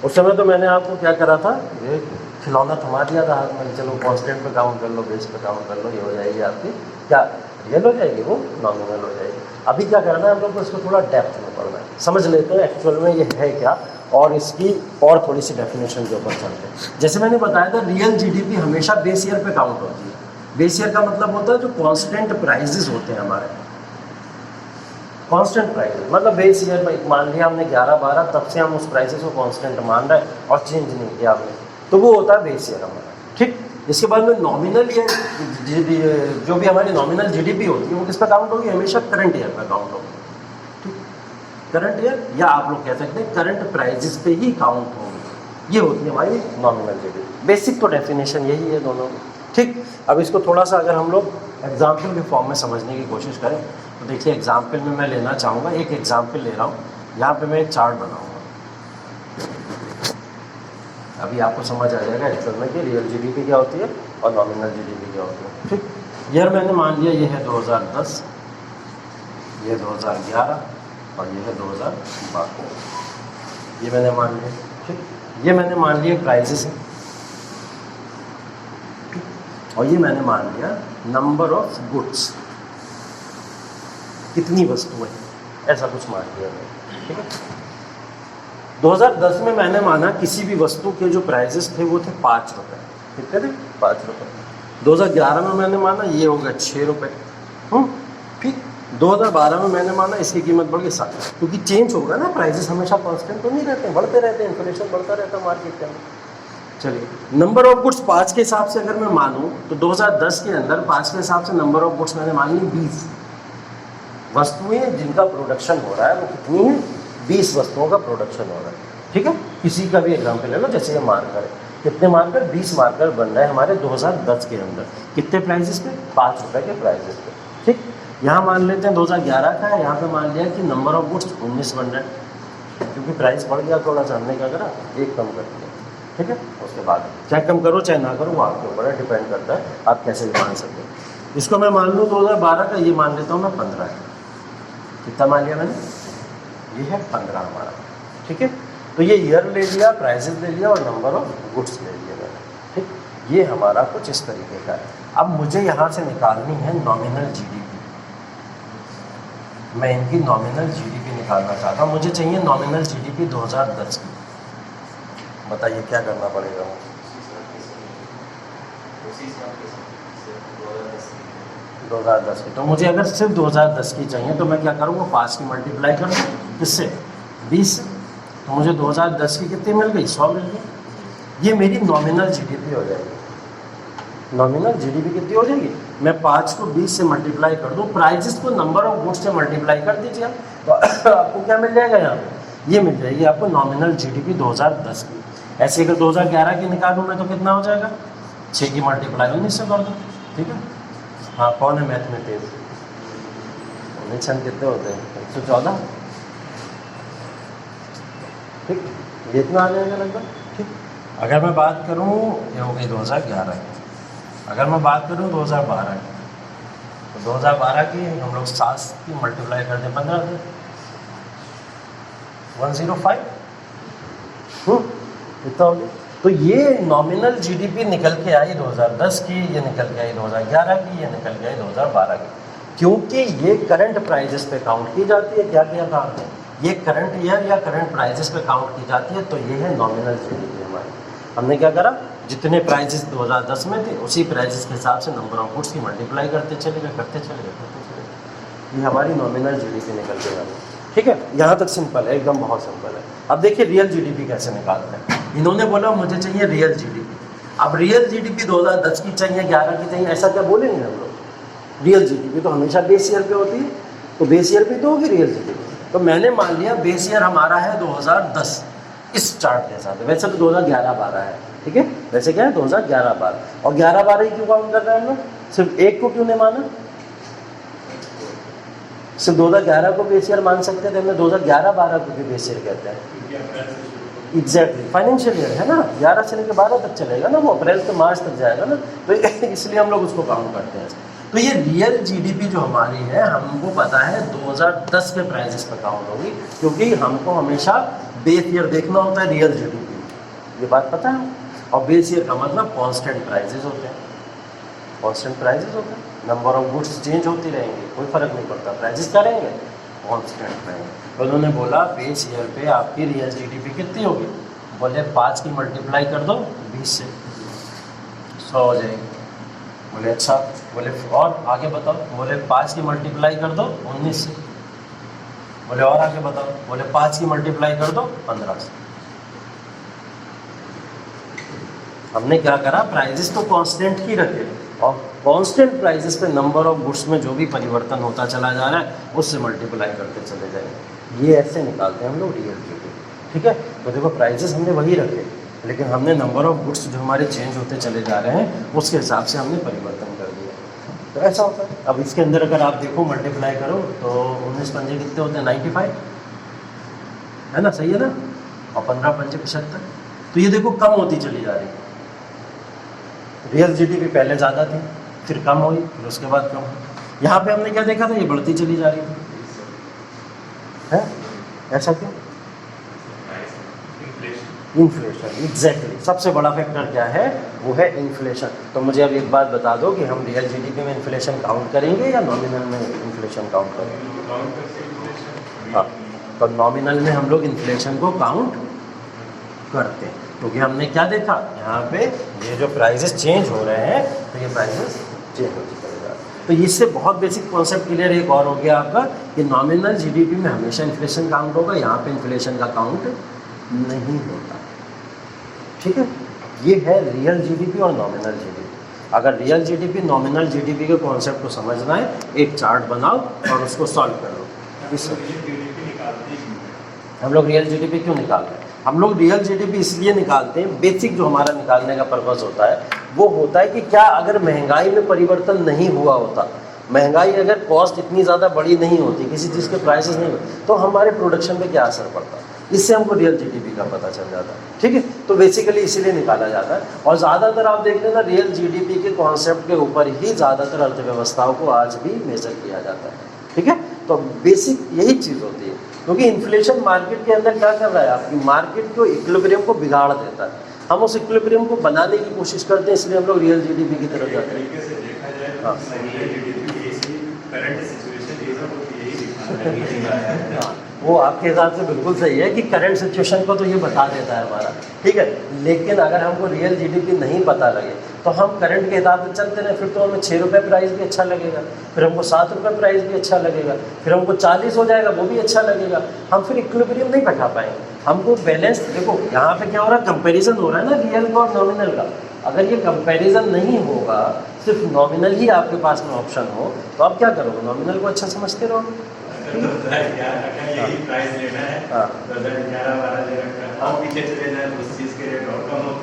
उस समय तो मैंने आपको क्या करा था, ये खिलौना थमा दिया था हाथ में, चलो कांस्टेंट पे काउंट कर लो, बेस पे काउंट कर लो, ये हो जाएगी आपकी क्या रियल हो जाएगी, वो नॉमिनल हो जाएगी। अभी क्या करना है हम लोग को, इसको थोड़ा डेप्थ में पढ़ना है, समझ लेते हैं एक्चुअल में ये है क्या, और इसकी और थोड़ी सी डेफिनेशन के ऊपर चलते हैं। जैसे मैंने बताया था रियल जीडीपी हमेशा बेस ईयर पे काउंट होती है। बेस ईयर का मतलब होता है जो कांस्टेंट प्राइजेस होते हैं हमारे, कांस्टेंट प्राइजेस मतलब बेस ईयर में मान लिया हमने 11-12, तब से हम उस प्राइसेस को कांस्टेंट मान रहे हैं और चेंज नहीं किया आपने, तो वो होता है बेस ईयर हमारा, ठीक। इसके बाद में नॉमिनल ईयर, जो भी हमारी नॉमिनल जीडीपी होती है वो किस पर काउंट होगी? हमेशा करंट ईयर पर काउंट होगी, ठीक। करंट ईयर या आप लोग कह सकते हैं करंट प्राइजेस पे ही काउंट होगी, ये होती है हमारी नॉमिनल जीडीपी। बेसिक तो डेफिनेशन यही है दोनों की, ठीक। अब इसको थोड़ा सा अगर हम लोग एग्जाम्पल के फॉर्म में समझने की कोशिश करें, तो देखिए एग्जाम्पल में मैं लेना चाहूँगा, एक एग्जाम्पल ले रहा हूँ, यहाँ पे मैं एक चार्ट बनाऊँगा, अभी आपको समझ आ जाएगा एक्चुअल में कि रियल जीडीपी क्या होती है और नॉमिनल जीडीपी क्या होती है, ठीक। ईयर मैंने मान लिया ये है 2010, ये 2011 और ये है 2012, ये मैंने मान लिया, ठीक। ये मैंने मान लिया प्राइजेस है, और ये मैंने मान लिया नंबर ऑफ गुड्स, कितनी वस्तुएं, ऐसा कुछ मान लिया मैंने, ठीक है। 2010 में मैंने माना किसी भी वस्तु के जो प्राइजेस थे वो थे 5 रुपये, कितने थे? 5 रुपये। 2011 में मैंने माना ये हो गया 6 रुपये, ठीक। 2012 में मैंने माना इसकी कीमत बढ़ गई 7, क्योंकि चेंज होगा ना, प्राइजेस हमेशा कांस्टेंट तो नहीं रहते हैं, बढ़ते रहते हैं, इन्फ्लेशन बढ़ता रहता है मार्केट के अंदर। चलिए नंबर ऑफ गुड्स 5 के हिसाब से अगर मैं मानूँ तो 2010 के अंदर 5 के हिसाब से नंबर ऑफ गुड्स मैंने मान ली 20 वस्तुएं जिनका प्रोडक्शन हो रहा है, वो कितनी है? 20 वस्तुओं का प्रोडक्शन हो रहा है, ठीक है। किसी का भी एग्जाम्पल ले लो, जैसे ये मार्कर है, कितने मार्कर? 20 मार्कर बन रहे हैं हमारे 2010 के अंदर, कितने प्राइजेस पे? 5 रुपये के प्राइजेस पे, ठीक। यहाँ मान लेते हैं 2011 का है, यहाँ पे मान लिया कि नंबर ऑफ गुड्स 19 बन रहे हैं, क्योंकि प्राइस बढ़ गया थोड़ा सा, हमने क्या करा, एक कम कर दिया, ठीक है। उसके बाद चाहे कम करो चाहे ना करो, वो आपके ऊपर है, डिपेंड करता है आप कैसे भी मान सकते हैं। इसको मैं मान लूँ 2012 का, ये मान लेता हूँ मैं 15 है, कितना मान लिया मैंने? ये है 15 हमारा, ठीक है। तो ये ईयर ले लिया, प्राइसेस ले लिया और नंबर ऑफ गुड्स ले लिया मैंने, ठीक। ये हमारा कुछ इस तरीके का है। अब मुझे यहाँ से निकालनी है नॉमिनल जीडीपी, मैं इनकी नॉमिनल जीडीपी निकालना चाहता हूँ, मुझे चाहिए नॉमिनल जीडीपी 2010 की। बताइए क्या करना पड़ेगा? 2010 की, तो मुझे अगर सिर्फ 2010 की चाहिए तो मैं क्या करूँगा, 5 की मल्टीप्लाई कर दूँ, किससे? 20 से। तो मुझे 2010 की कितनी मिल गई? 100 मिल गई। ये मेरी नॉमिनल जीडीपी हो जाएगी। नॉमिनल जीडीपी कितनी हो जाएगी? मैं 5 को 20 से मल्टीप्लाई कर दूँ, प्राइजेस को नंबर ऑफ गुड्स से मल्टीप्लाई कर दीजिए, तो आपको क्या मिल जाएगा यहाँ पे? ये मिल जाएगी आपको नॉमिनल जीडीपी 2010 की। ऐसे अगर 2011 की निकालूँ मैं तो कितना हो जाएगा? 6 की मल्टीप्लाई 19 से कर दो, ठीक है। हाँ, कौन है मैथ में तेज? 19 छन कितने होते हैं? 114, ठीक। ये इतना आ जाएगा लगभग, ठीक। अगर मैं बात करूँ, ये हो गई 2011 की। अगर मैं बात करूँ 2012 की, तो 2012 की हम लोग 7 की मल्टीप्लाई कर दें 15 से, 105, इतना हो गया। तो ये नॉमिनल जीडीपी निकल के आई 2010 की, ये निकल के आई 2011 की, ये निकल के आई 2012 की, क्योंकि ये करंट प्राइजेस पे काउंट की जाती है। क्या किया था आपने? ये करंट ईयर या करंट प्राइजेस पे काउंट की जाती है, तो ये है नॉमिनल जीडीपी हमारी। हमने क्या करा, जितने प्राइजेस 2010 में थे उसी प्राइजेस के हिसाब से नंबर ऑफ गुड्स की मल्टीप्लाई करते चले गए। ये हमारी नॉमिनल जीडीपी निकल के आ गई। ठीक है, यहाँ तक सिंपल है, एकदम बहुत सिंपल है। अब देखिए रियल जीडीपी कैसे निकालते हैं। इन्होंने बोला मुझे चाहिए रियल जीडीपी। अब रियल जीडीपी 2010 की चाहिए, 11 की चाहिए, ऐसा क्या बोलेंगे हम लोग? रियल जीडीपी तो हमेशा बेस ईयर पे होती है, तो बेस ईयर पे तो होगी रियल जीडीपी। तो मैंने मान लिया बेस ईयर हमारा है 2010 इस चार्ट के साथ। वैसे तो 2011-12 है, ठीक है, वैसे क्या है 2011-12, और 11-12 ही क्यों काउंट कर रहे हैं हम लोग? सिर्फ एक को क्यों नहीं माना? सिर्फ 2011 को बेस ईयर मान सकते थे, हमने 2011-12 को भी बेस ईयर कहते हैं। एग्जैक्टली, फाइनेंशियल ईयर है ना, 11 से लेकर 12 तक चलेगा ना, वो अप्रैल से मार्च तक जाएगा ना, तो इसलिए हम लोग उसको काउंट करते हैं। तो ये रियल जीडीपी जो हमारी है, हमको पता है 2010 के प्राइजेस पर काउंट होगी, क्योंकि हमको हमेशा बेस ईयर देखना होता है रियल जीडीपी, ये बात पता है। और बेस ईयर का मतलब कांस्टेंट प्राइजेस होते हैं, कांस्टेंट प्राइजेस होते हैं, नंबर ऑफ गुड्स चेंज होती रहेंगी, कोई फर्क नहीं पड़ता, प्राइजेस क्या रहेंगे, कांस्टेंट रहेंगे। तो उन्होंने बोला बेस ईयर पे आपकी रियल जीडीपी कितनी होगी? बोले 5 की मल्टीप्लाई कर दो 20 से, 100 हो जाएगी। बोले अच्छा, बोले और आगे बताओ? बोले 5 की मल्टीप्लाई कर दो 19 से। बोले और आगे बताओ? बोले 5 की मल्टीप्लाई कर दो 15 से। हमने क्या करा, प्राइजेस तो कांस्टेंट ही रखे, और कांस्टेंट प्राइजेस पे नंबर ऑफ गुड्स में जो भी परिवर्तन होता चला जा रहा है उससे मल्टीप्लाई करते चले जाएंगे। ये ऐसे निकालते हैं हम लोग रियल जीडीपी। ठीक है, तो देखो प्राइजेस हमने वही रखे, लेकिन हमने नंबर ऑफ गुड्स जो हमारे चेंज होते चले जा रहे हैं उसके हिसाब से हमने परिवर्तन कर दिया। तो ऐसा होता है। अब इसके अंदर अगर आप देखो मल्टीप्लाई करो तो 19 पंजे कितने होते हैं? 95 है ना, सही है ना, और 15 पंजे 75। तो ये देखो कम होती चली जा रही है। रियल जीडीपी पहले ज़्यादा थी, फिर कम हुई, फिर उसके बाद कम हुई। यहाँ पे हमने क्या देखा था, ये बढ़ती चली जा रही थी, है ऐसा क्यों? इन्फ्लेशन, एग्जैक्टली, सबसे बड़ा फैक्टर क्या है, वो है इन्फ्लेशन। तो मुझे अब एक बात बता दो कि हम रियल जीडीपी में इन्फ्लेशन काउंट करेंगे या नॉमिनल में इन्फ्लेशन काउंट करेंगे? हाँ, तो नॉमिनल में हम लोग इन्फ्लेशन को काउंट करते हैं, क्योंकि हमने क्या देखा यहाँ पे, ये जो प्राइजेस चेंज हो रहे हैं तो ये प्राइजेस चेंज होते चले जा रहे हैं। तो इससे बहुत बेसिक कॉन्सेप्ट क्लियर एक और हो गया आपका कि नॉमिनल जीडीपी में हमेशा इन्फ्लेशन काउंट होगा, यहाँ पे इन्फ्लेशन का काउंट नहीं होता। ठीक है, ये है रियल जीडीपी और नॉमिनल जीडीपी। अगर रियल जीडीपी नॉमिनल जीडीपी के कॉन्सेप्ट को समझना है, एक चार्ट बनाओ और उसको सॉल्व कर लो। इससे हम लोग रियल जीडीपी क्यों निकाल रहे हैं? हम लोग रियल जीडीपी इसलिए निकालते हैं, बेसिक जो हमारा निकालने का पर्पस होता है वो होता है कि क्या अगर महंगाई में परिवर्तन नहीं हुआ होता, महंगाई अगर कॉस्ट इतनी ज़्यादा बड़ी नहीं होती, किसी चीज़ के प्राइसेस नहीं होते, तो हमारे प्रोडक्शन पे क्या असर पड़ता, इससे हमको रियल जीडीपी का पता चल जाता है। ठीक है, तो बेसिकली इसीलिए निकाला जाता है। और ज़्यादातर आप देख लेना रियल जीडीपी के कॉन्सेप्ट के ऊपर ही ज़्यादातर अर्थव्यवस्थाओं को आज भी मेजर किया जाता है। ठीक है, तो बेसिक यही चीज़ होती है, क्योंकि इन्फ्लेशन मार्केट के अंदर क्या कर रहा है, आपकी मार्केट को इक्विलिब्रियम को बिगाड़ देता है। हम उस इक्विलिब्रियम को बनाने की कोशिश करते हैं, इसलिए हम लोग रियल जीडीपी की तरफ जाते हैं। हाँ, वो आपके हिसाब से बिल्कुल सही है कि करंट सिचुएशन को तो ये बता देता है हमारा, ठीक है, लेकिन अगर हमको रियल जीडीपी नहीं पता लगे तो हम करंट के हिसाब से चलते रहे, फिर तो हमें 6 रुपये प्राइस भी अच्छा लगेगा, फिर हमको 7 रुपये प्राइस भी अच्छा लगेगा, फिर हमको 40 हो जाएगा वो भी अच्छा लगेगा, हम फिर इक्विलिब्रियम नहीं बैठा पाएंगे। हमको बैलेंस, देखो यहाँ पे क्या हो रहा है, कंपेरिजन हो रहा है ना रियल का और नॉमिनल का। अगर ये कंपैरिजन नहीं होगा, सिर्फ नॉमिनल ही आपके पास में ऑप्शन हो, तो आप क्या करोगे, नॉमिनल को अच्छा समझते रहोगे।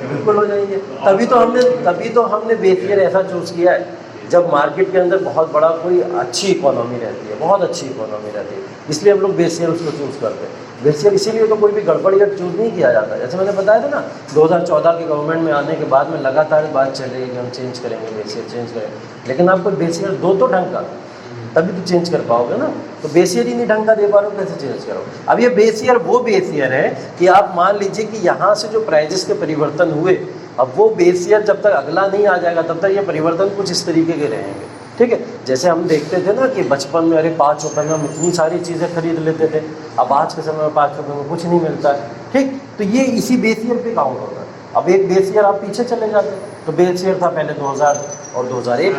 बिल्कुल हो जाएंगे। तभी तो हमने बेस ईयर ऐसा चूज़ किया है जब मार्केट के अंदर बहुत बड़ा कोई अच्छी इकोनॉमी रहती है, बहुत अच्छी इकोनॉमी रहती है, इसलिए हम लोग बेस ईयर उसको चूज़ करते हैं। बेस ईयर इसीलिए तो कोई भी गड़बड़ ईयर चूज़ नहीं किया जाता। जैसे मैंने बताया था ना, 2014 के गवर्नमेंट में आने के बाद में लगातार बात चल रही है कि हम चेंज करेंगे, बेस ईयर चेंज करेंगे, लेकिन आपको बेस ईयर दो तो ढंग का, तभी तो चेंज कर पाओगे ना। तो बेस ईयर ही नहीं ढंग का दे पा रहे हो, कैसे चेंज करोगे। अब ये बेस ईयर वो बेस ईयर है कि आप मान लीजिए कि यहाँ से जो प्राइजेस के परिवर्तन हुए, अब वो बेस ईयर जब तक अगला नहीं आ जाएगा तब तक ये परिवर्तन कुछ इस तरीके के रहेंगे। ठीक है, जैसे हम देखते थे ना कि बचपन में अरे 5 रुपये में हम इतनी सारी चीज़ें खरीद लेते थे, अब आज के समय में 5 रुपये में कुछ नहीं मिलता है। ठीक, तो ये इसी बेस ईयर पे काउंट होता है। अब एक बेस ईयर आप पीछे चले जाते, तो बेस ईयर था पहले 2000 और 2001।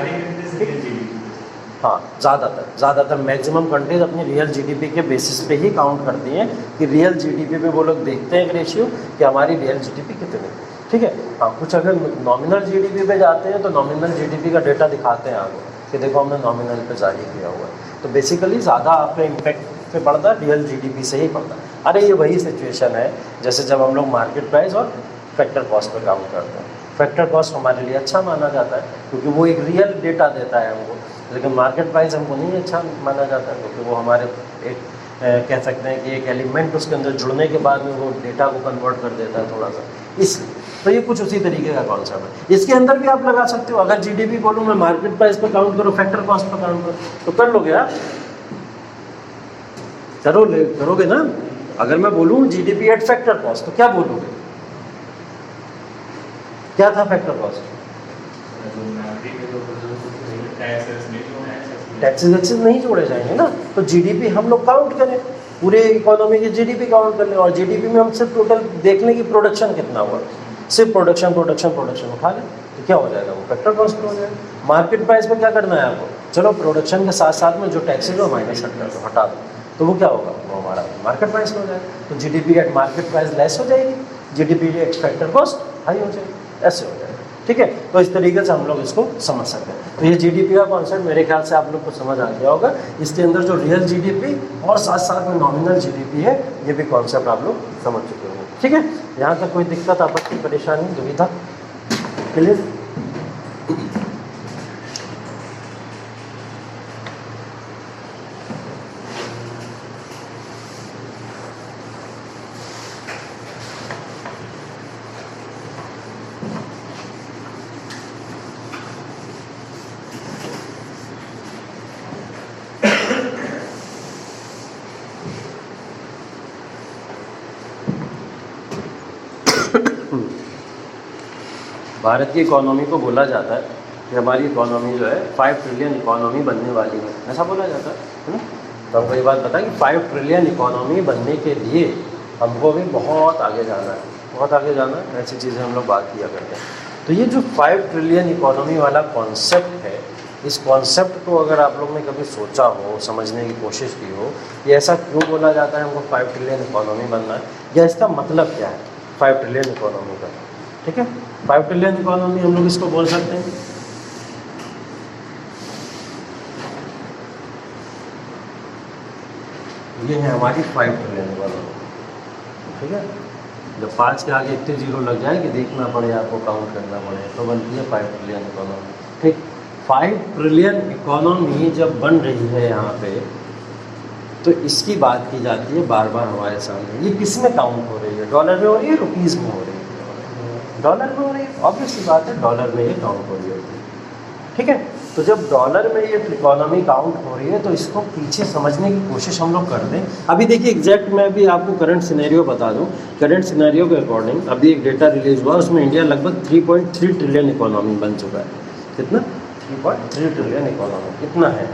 हाँ, ज़्यादातर मैक्सिमम कंट्रीज अपनी रियल जीडीपी के बेसिस पे ही काउंट करती हैं कि रियल जीडीपी पे वो लोग देखते हैं एक रेशियो कि हमारी रियल जीडीपी कितनी है। ठीक है, हाँ, कुछ अगर नॉमिनल जीडीपी पे जाते हैं तो नॉमिनल जीडीपी का डेटा दिखाते हैं आपको कि देखो हमने नॉमिनल पे जारी किया हुआ है। तो बेसिकली ज़्यादा आपका इम्पैक्ट पे पड़ता है रियल जीडीपी से ही पड़ता है। अरे ये वही सिचुएशन है जैसे जब हम लोग मार्केट प्राइस और फैक्टर कॉस्ट पर काउंट करते हैं। फैक्टर कॉस्ट हमारे लिए अच्छा माना जाता है क्योंकि वो एक रियल डेटा देता है हमको, लेकिन मार्केट प्राइस हमको नहीं अच्छा माना जाता क्योंकि वो हमारे एक कह सकते हैं कि एक एलिमेंट उसके अंदर जुड़ने के बाद में वो डेटा को कन्वर्ट कर देता है थोड़ा सा, इसलिए। तो ये कुछ उसी तरीके का कॉन्सेप्ट है। इसके अंदर भी आप लगा सकते हो, अगर जीडीपी बोलूँ मैं मार्केट प्राइस पर काउंट करो, फैक्टर कॉस्ट पर काउंट करो, तो कर लोगे आप? करोगे ना? अगर मैं बोलूँ जीडीपी एट फैक्टर कॉस्ट तो क्या बोलोगे? क्या था फैक्टर कॉस्ट? टैक्सेस नहीं जोड़े जाएंगे ना, तो जीडीपी हम लोग काउंट करें, पूरे इकोनॉमी की जीडीपी काउंट कर लें और जीडीपी में हम सिर्फ टोटल देख लें कि प्रोडक्शन कितना हुआ, सिर्फ प्रोडक्शन उठा लें तो क्या हो जाएगा? वो फैक्टर कॉस्ट हो जाएगा। मार्केट प्राइस पे क्या करना है आपको? चलो प्रोडक्शन के साथ साथ में जो टैक्सेज हो माइनस हटा दो, तो वो क्या होगा? वो हमारा मार्केट प्राइस हो जाएगा। तो GDP at market price less हो जाएगी, GDP at factor cost high हो जाएगी, ऐसे हो जाएगा। ठीक है, तो इस तरीके से हम लोग इसको समझ सकते हैं। तो ये जीडीपी का कॉन्सेप्ट मेरे ख्याल से आप लोग को समझ आ गया होगा। इसके अंदर जो रियल जीडीपी और साथ साथ में नॉमिनल जीडीपी है, ये भी कॉन्सेप्ट आप लोग समझ चुके होंगे। ठीक है, यहाँ तक कोई दिक्कत, आपत्ति, परेशानी, दुविधा? क्लियर? भारत की इकोनॉमी को बोला जाता है कि हमारी इकोनॉमी जो है 5 ट्रिलियन इकोनॉमी बनने वाली है, ऐसा बोला जाता है ना? तो हमको ये बात पता है कि 5 ट्रिलियन इकोनॉमी बनने के लिए हमको भी बहुत आगे जाना है, बहुत आगे जाना है। ऐसी चीज़ें हम लोग बात किया करते हैं। तो ये जो 5 ट्रिलियन इकोनॉमी वाला कॉन्सेप्ट है, इस कॉन्सेप्ट को अगर आप लोग ने कभी सोचा हो, समझने की कोशिश की हो, ये ऐसा क्यों बोला जाता है हमको 5 ट्रिलियन इकोनॉमी बनना है, या इसका मतलब क्या है 5 ट्रिलियन इकोनॉमी का? ठीक है, 5 ट्रिलियन इकोनॉमी हम लोग इसको बोल सकते हैं। ये है हमारी 5 ट्रिलियन इकोनॉमी। ठीक है, जब 5 के आगे इतने जीरो लग जाए कि देखना पड़े, आपको काउंट करना पड़े, तो बनती है 5 ट्रिलियन इकोनॉमी। ठीक, 5 ट्रिलियन इकोनॉमी जब बन रही है यहाँ पे, तो इसकी बात की जाती है बार बार हमारे सामने। ये किस में काउंट हो रही है? डॉलर में हो रही है, रुपीज़ में हो रही है? डॉलर में हो रही है, ऑब्वियस सी बात है, डॉलर में ये काउंट हो रही होती है। ठीक है, तो जब डॉलर में ये इकोनॉमी काउंट हो रही है तो इसको पीछे समझने की कोशिश हम लोग करते हैं। अभी देखिए एग्जैक्ट मैं भी आपको करंट सिनेरियो बता दूं। करंट सिनेरियो के अकॉर्डिंग अभी एक डेटा रिलीज हुआ, उसमें इंडिया लगभग 3.3 ट्रिलियन इकोनॉमी बन चुका है। कितना? 3.3 ट्रिलियन इकोनॉमी कितना है?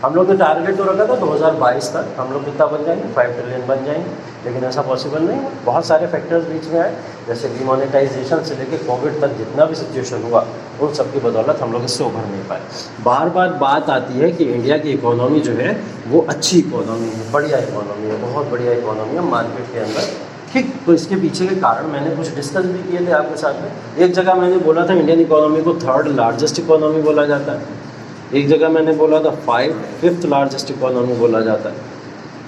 हम लोग ने टारगेट तो रखा था 2022 तक हम लोग कितना बन जाएंगे? 5 ट्रिलियन बन जाएंगे, लेकिन ऐसा पॉसिबल नहीं है। बहुत सारे फैक्टर्स बीच में आए, जैसे डिमोनेटाइजेशन से लेकर कोविड तक जितना भी सिचुएशन हुआ, उन सब की बदौलत हम लोग इससे उभर नहीं पाए। बार बार बात आती है कि इंडिया की इकोनॉमी जो है वो अच्छी इकोनॉमी है, बढ़िया इकोनॉमी है, बहुत बढ़िया इकोनॉमी है मार्केट के अंदर। ठीक, तो इसके पीछे के कारण मैंने कुछ डिस्कस भी किए थे आपके साथ में। एक जगह मैंने बोला था इंडियन इकोनॉमी को 3rd लार्जेस्ट इकोनॉमी बोला जाता है, एक जगह मैंने बोला था 5th लार्जेस्ट इकोनॉमी बोला जाता है।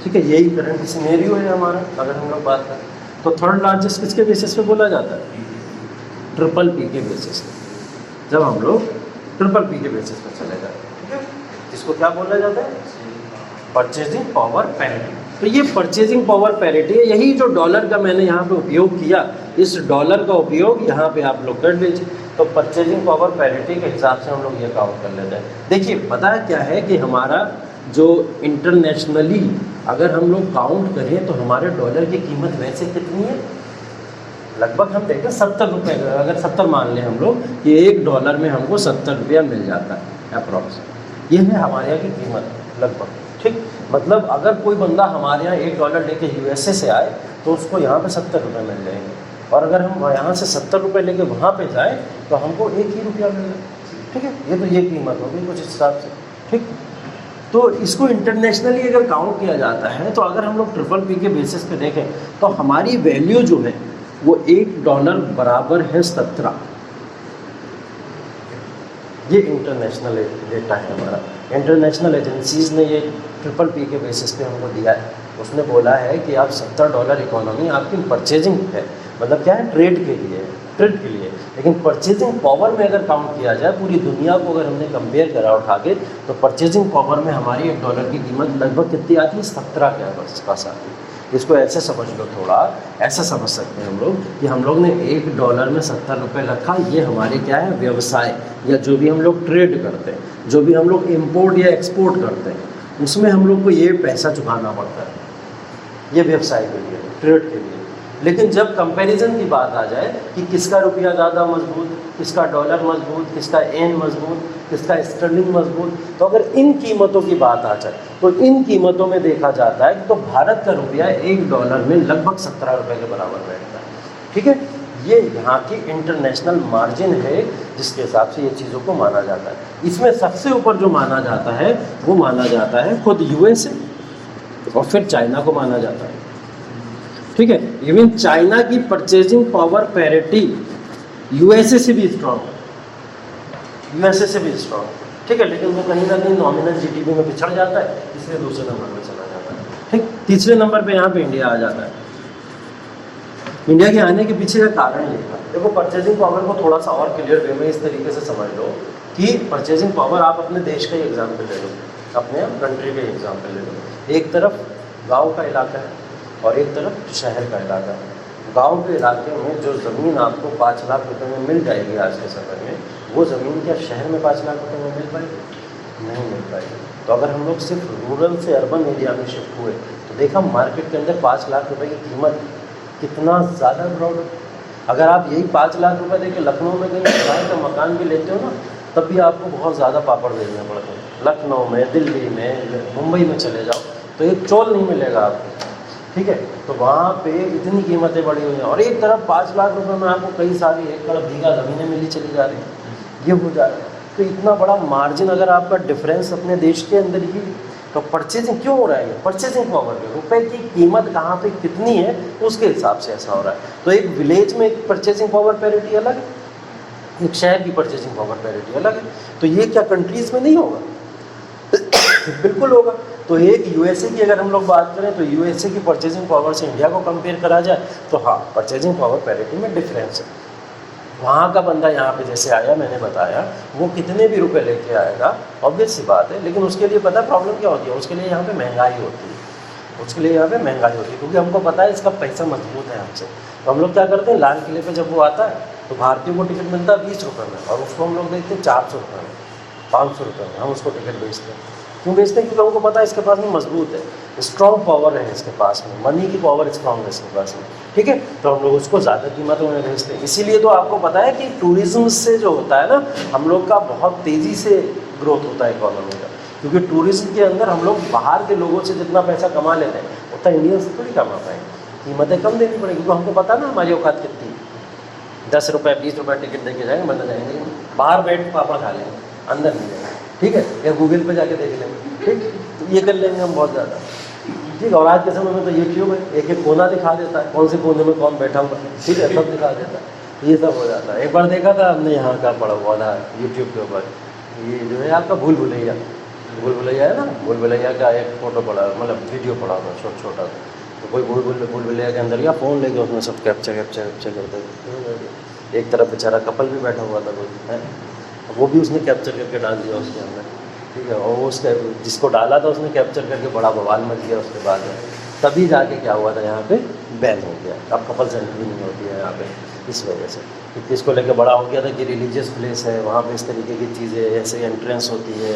ठीक है, यही करंट सिनेरियो है हमारा। अगर हम लोग बात करें तो 3rd लार्जेस्ट किसके बेसिस पे बोला जाता है? ट्रिपल पी के बेसिस पे। जब हम लोग ट्रिपल पी के बेसिस पे चले जाते हैं, ठीक है, इसको क्या बोला जाता है? Purchasing power parity. तो ये परचेजिंग पावर पैरिटी है, यही जो डॉलर का मैंने यहाँ पे उपयोग किया, इस डॉलर का उपयोग यहाँ पे आप लोग कर लीजिए। तो परचेजिंग पावर पैरिटी के हिसाब से हम लोग ये काउंट कर लेते हैं। देखिए पता है क्या है कि हमारा जो इंटरनेशनली अगर हम लोग काउंट करें तो हमारे डॉलर की कीमत वैसे कितनी है? लगभग हम देखें 70 रुपये। अगर 70 मान लें हम लोग कि $1 में हमको 70 रुपया मिल जाता है अप्रॉक्स। ये है हमारे यहाँ की कीमत लगभग, ठीक। मतलब अगर कोई बंदा हमारे यहाँ $1 लेके यूएसए से आए तो उसको यहाँ पे 70 रुपये मिल जाएंगे, और अगर हम यहाँ से 70 रुपये लेके वहाँ पे जाएँ तो हमको 1 ही रुपया मिलेगा, ठीक है। ये तो ये कीमत होगी कुछ हिसाब से, ठीक। तो इसको इंटरनेशनली अगर काउंट किया जाता है तो अगर हम लोग PPP के बेसिस पे देखें तो हमारी वैल्यू जो है वो $1 बराबर है 17। ये इंटरनेशनल डेटा है हमारा, इंटरनेशनल एजेंसीज़ ने ये PPP के बेसिस पे हमको दिया है। उसने बोला है कि आप $70 इकोनॉमी आपकी परचेजिंग है, मतलब क्या है, ट्रेड के लिए, ट्रेड के लिए। लेकिन परचेजिंग पावर में अगर काउंट किया जाए पूरी दुनिया को अगर हमने कंपेयर करा उठा के, तो परचेजिंग पावर में हमारी $1 की कीमत लगभग कितनी आती है, 17 के आसपास आती है। इसको ऐसे समझ लो, थोड़ा ऐसा समझ सकते हैं हम लोग कि हम लोग ने $1 में 70 रुपये रखा, ये हमारे क्या है, व्यवसाय या जो भी हम लोग ट्रेड करते हैं, जो भी हम लोग इम्पोर्ट या एक्सपोर्ट करते हैं, उसमें हम लोग को ये पैसा चुकाना पड़ता है, ये व्यवसाय के लिए, ट्रेड के लिए। लेकिन जब कंपैरिजन की बात आ जाए कि किसका रुपया ज़्यादा मजबूत, किसका डॉलर मजबूत, किसका येन मजबूत, किसका स्टर्लिंग मजबूत, तो अगर इन कीमतों की बात आ जाए तो इन कीमतों में देखा जाता है कि तो भारत का रुपया $1 में लगभग 17 रुपये के बराबर बैठता है, ठीक है। ये यहाँ की इंटरनेशनल मार्जिन है जिसके हिसाब से ये चीज़ों को माना जाता है। इसमें सबसे ऊपर जो माना जाता है वो माना जाता है खुद यूएसए, और फिर चाइना को माना जाता है, ठीक है। इवन चाइना की परचेजिंग पावर पैरिटी यूएसए से भी स्ट्रांग है, यूएसए से भी स्ट्रांग, ठीक है। लेकिन वो कहीं ना कहीं नॉमिनल जीडीपी में पिछड़ जाता है, इसलिए दूसरे नंबर पे चला जाता है, ठीक। तीसरे नंबर पे यहाँ पे इंडिया आ जाता है। इंडिया के आने के पीछे का कारण ये था, देखो परचेजिंग पावर को थोड़ा सा और क्लियर वे में इस तरीके से समझ लो कि परचेजिंग पावर, आप अपने देश का ही एग्जाम्पल ले लो, अपने कंट्री का एग्जाम्पल ले लो। एक तरफ गाँव का इलाका है और एक तरफ शहर का इलाका है। गांव के इलाके में जो ज़मीन आपको 5 लाख रुपए में मिल जाएगी आज के समय में, वो ज़मीन क्या शहर में 5 लाख रुपए में मिल पाएगी? नहीं मिल पाएगी। तो अगर हम लोग सिर्फ रूरल से अर्बन एरिया में शिफ्ट हुए तो देखा मार्केट के अंदर 5 लाख रुपए की कीमत कितना ज़्यादा ब्रॉड है। अगर आप यही 5 लाख रुपए देके लखनऊ में कहीं किराए का मकान भी लेते हो ना, तब भी आपको बहुत ज़्यादा पापड़ बेचने पड़ते हैं। लखनऊ में, दिल्ली में, मुंबई में चले जाओ तो एक चोल नहीं मिलेगा आपको, ठीक है। तो वहाँ पे इतनी कीमतें बढ़ी हुई हैं, और एक तरफ 5 लाख रुपए में आपको कई सारी एकड़ बीघा ज़मीनें मिली चली जा रही हैं, ये हो जा रहा है। तो इतना बड़ा मार्जिन अगर आपका डिफरेंस अपने देश के अंदर ही, तो परचेजिंग क्यों हो रहा है? परचेजिंग पावर पे, रुपए की कीमत कहाँ पे कितनी है उसके हिसाब से ऐसा हो रहा है। तो एक विलेज में एक परचेजिंग पावर पैरिटी अलग है, एक शहर की परचेजिंग पावर पैरिटी अलग है। तो ये क्या कंट्रीज़ में नहीं होगा? बिल्कुल होगा। तो एक यूएसए की अगर हम लोग बात करें तो यूएसए की परचेजिंग पावर से इंडिया को कंपेयर करा जाए तो हाँ, परचेजिंग पावर पैरिटी में डिफरेंस है। वहाँ का बंदा यहाँ पे जैसे आया, मैंने बताया, वो कितने भी रुपए लेके आएगा, ऑब्वियस सी बात है। लेकिन उसके लिए पता है प्रॉब्लम क्या होती है? उसके लिए यहाँ पे महंगाई होती है, उसके लिए यहाँ पे महंगाई होती है, क्योंकि हमको पता है इसका पैसा मजबूत है हमसे। तो हम लोग क्या करते हैं, लाल किले पर जब वो आता है तो भारतीयों को टिकट मिलता है 20 रुपये में, और उसको हम लोग देखते हैं 400 रुपये में, 500 रुपये में हम उसको टिकट बेचते हैं। क्यों बेचते हैं? क्योंकि हमको पता है इसके पास में मजबूत है, स्ट्रॉन्ग पावर है इसके पास में, मनी की पावर स्ट्रॉन्ग है इसके पास में, ठीक है। तो हम लोग उसको ज़्यादा कीमतों में बेचते हैं। इसीलिए तो आपको पता है कि टूरिज़्म से जो होता है ना, हम लोग का बहुत तेज़ी से ग्रोथ होता है इकोनॉमी का, क्योंकि टूरिज़्म के अंदर हम लोग बाहर के लोगों से जितना पैसा कमा लेते हैं उतना इंडियन से थोड़ी कमा पाएंगे। कीमतें कम देनी पड़ेगी, क्योंकि हमको पता ना हमारी औकात कितनी है। 10 रुपये 20 रुपये टिकट देके जाएंगे, बंदा जाएंगे, बाहर बैठ पापड़ खा लेंगे, अंदर नहीं जाएंगे, ठीक है। या गूगल पे जाके देख लेंगे, ठीक। तो ये कर लेंगे हम बहुत ज़्यादा, ठीक। और आज के समय में तो यूट्यूब है, एक एक कोना दिखा देता है, कौन से कोने में कौन बैठा हुआ है, ठीक है, सब दिखा देता है। ये सब हो जाता है। एक बार देखा था हमने यहाँ का पड़ा हुआ था यूट्यूब के ऊपर, ये जो है आपका भूल भुलैया है ना, भूल भुलैया का एक फ़ोटो पड़ा, मतलब वीडियो पड़ा था छोटा सा। तो कोई भूल भुलैया के अंदर या फ़ोन लेके उसमें सब कैप्चर करते थे। एक तरफ बेचारा कपल भी बैठा हुआ था कोई है, वो भी उसने कैप्चर करके डाल दिया उसके अंदर, ठीक है। और उसके जिसको डाला था उसने कैप्चर करके बड़ा बवाल मच गया उसके बाद में, तभी जाके क्या हुआ था, यहाँ पे बैन हो गया। अब कपल एंट्री नहीं होती है यहाँ पे इस वजह से, क्योंकि इसको लेकर बड़ा हो गया था कि रिलीजियस प्लेस है, वहाँ पे इस तरीके की चीज़ें, ऐसे एंट्रेंस होती है,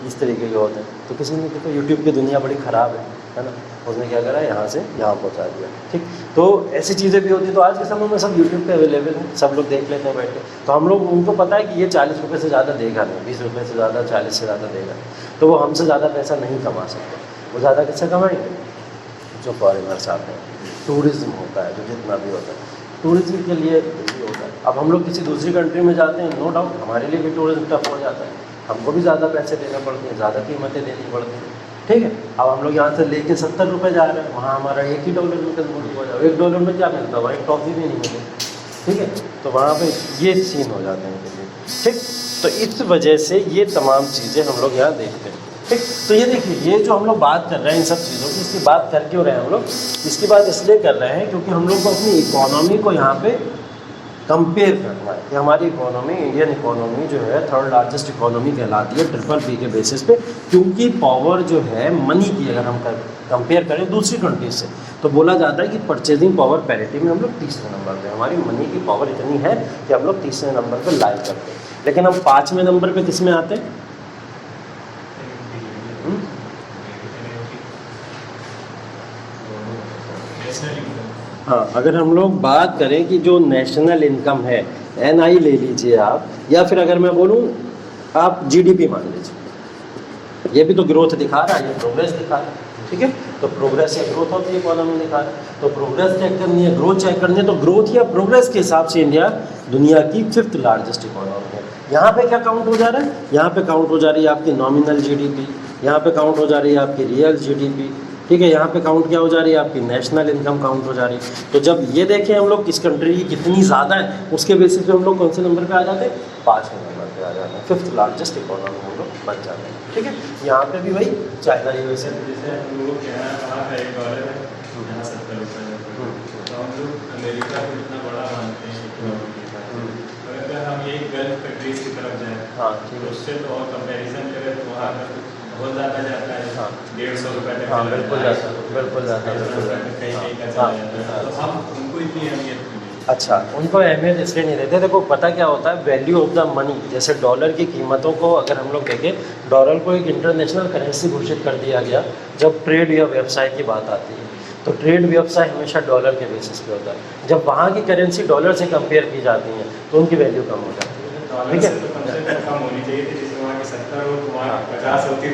इस तरीके के होते हैं। तो किसी ने तो यूट्यूब की दुनिया बड़ी ख़राब है, है ना। उसने क्या करा, यहाँ से यहाँ पहुँचा दिया। ठीक, तो ऐसी चीज़ें भी होती हैं। तो आज के समय में सब यूट्यूब पे अवेलेबल है, सब लोग देख लेते हैं बैठ के। तो हम लोग, उनको पता है कि ये 40 रुपये से ज़्यादा देगा नहीं, 20 रुपये से ज़्यादा, 40 से ज़्यादा देगा नहीं, तो वो हमसे ज़्यादा पैसा नहीं कमा सकते। वो ज़्यादा किससे कमाएंगे? जो फॉरेनर्स आते हैं। टूरिज़्म होता है जो जितना भी होता है, टूरिज़्म के लिए भी होता है। अब हम लोग किसी दूसरी कंट्री में जाते हैं, नो डाउट हमारे लिए भी टूरिज़्म टफ हो जाता है, हमको भी ज़्यादा पैसे देने पड़ते हैं, ज़्यादा कीमतें देनी पड़ती हैं। ठीक है, अब हम लोग यहाँ से लेके 70 रुपये जा रहे हैं, वहाँ हमारा $1 में कन्वर्ट हो जाए। $1 में क्या मिलता है? वहाँ एक टॉफ़ी भी नहीं मिलती। ठीक है, तो वहाँ पे ये सीन हो जाते हैं कभी। ठीक, तो इस वजह से ये तमाम चीज़ें हम लोग यहाँ देखते हैं। ठीक, तो ये देखिए, ये जो हम लोग बात कर रहे हैं इन सब चीज़ों की, इसकी बात कर क्यों रहे हैं हम लोग? इसकी बात इसलिए कर रहे हैं क्योंकि हम लोग को अपनी इकोनॉमी को यहाँ पे कंपेयर करना है कि हमारी इकोनॉमी, इंडियन इकोनॉमी जो है थर्ड लार्जेस्ट इकोनॉमी कहलाती है BBB के बेसिस पे, क्योंकि पावर जो है मनी की अगर हम कंपेयर करें दूसरी कंट्रीज से, तो बोला जाता है कि परचेजिंग पावर पैरिटी में हम लोग 30वें नंबर पे, हमारी मनी की पावर इतनी है कि हम लोग 30वें नंबर पे लाई करते हैं। लेकिन हम 5वें नंबर पे किस में आते हैं? हाँ, अगर हम लोग बात करें कि जो नेशनल इनकम है, NI ले लीजिए आप, या फिर अगर मैं बोलूँ आप GDP मान लीजिए, ये भी तो ग्रोथ दिखा रहा है, ये प्रोग्रेस दिखा रहा है। ठीक है, तो प्रोग्रेस या ग्रोथ होती है इकोनॉमी दिखा रहा है। तो प्रोग्रेस चेक करनी है, ग्रोथ चेक करनी है, तो ग्रोथ या प्रोग्रेस के हिसाब से इंडिया दुनिया की 5th लार्जेस्ट इकोनॉमी है। यहाँ पे क्या काउंट हो जा रहा है? यहाँ पे काउंट हो जा रही है आपकी नॉमिनल GDP, यहाँ पे काउंट हो जा रही है आपकी रियल GDP। ठीक है, यहाँ पे काउंट क्या हो जा रही है? आपकी नेशनल इनकम काउंट हो जा रही है। तो जब ये देखें हम लोग किस कंट्री की कितनी ज़्यादा है, उसके बेसिस पे हम लोग कौन से नंबर पे आ जाते हैं? 5वें नंबर पे आ जाते हैं, 5th लार्जेस्ट इकोनॉमी हम लोग बन जाते हैं। ठीक है, यहाँ पे भी वही चाइना, USA जैसे हम लोग के यहाँ कहा है $1 है, यहाँ 70 रुपये, तो हम लोग अमेरिका को इतना बड़ा मानते हैं इकोनॉमी का। और अगर हम एक गल्फ कंट्रीज की तरफ जाएँ, हाँ, तो उससे तो और कंपेरिजन करें तो वहाँ पर बहुत ज़्यादा जाता है। हाँ, 150 रुपये तक। हाँ, बिल्कुल जाता है, बिल्कुल जाता है, बिल्कुल कहीं कहीं का चला जाता है। तो हम उनको इतनी अहमियत नहीं देते। अच्छा, उनको अहमियत इसलिए नहीं देते। देखो पता क्या होता है, वैल्यू ऑफ द मनी, जैसे डॉलर की कीमतों को अगर हम लोग देखें, डॉलर को एक इंटरनेशनल करेंसी घोषित कर दिया गया जब ट्रेड या व्यवसाय की बात आती है। तो ट्रेड व्यवसाय हमेशा डॉलर के बेसिस पे होता है। जब वहाँ की करेंसी डॉलर से कंपेयर की जाती है तो उनकी वैल्यू कम हो जाती है। ठीक है, तो कम से कम होनी चाहिए थी, जैसे वहाँ की 70 हो तो वहाँ 50 होती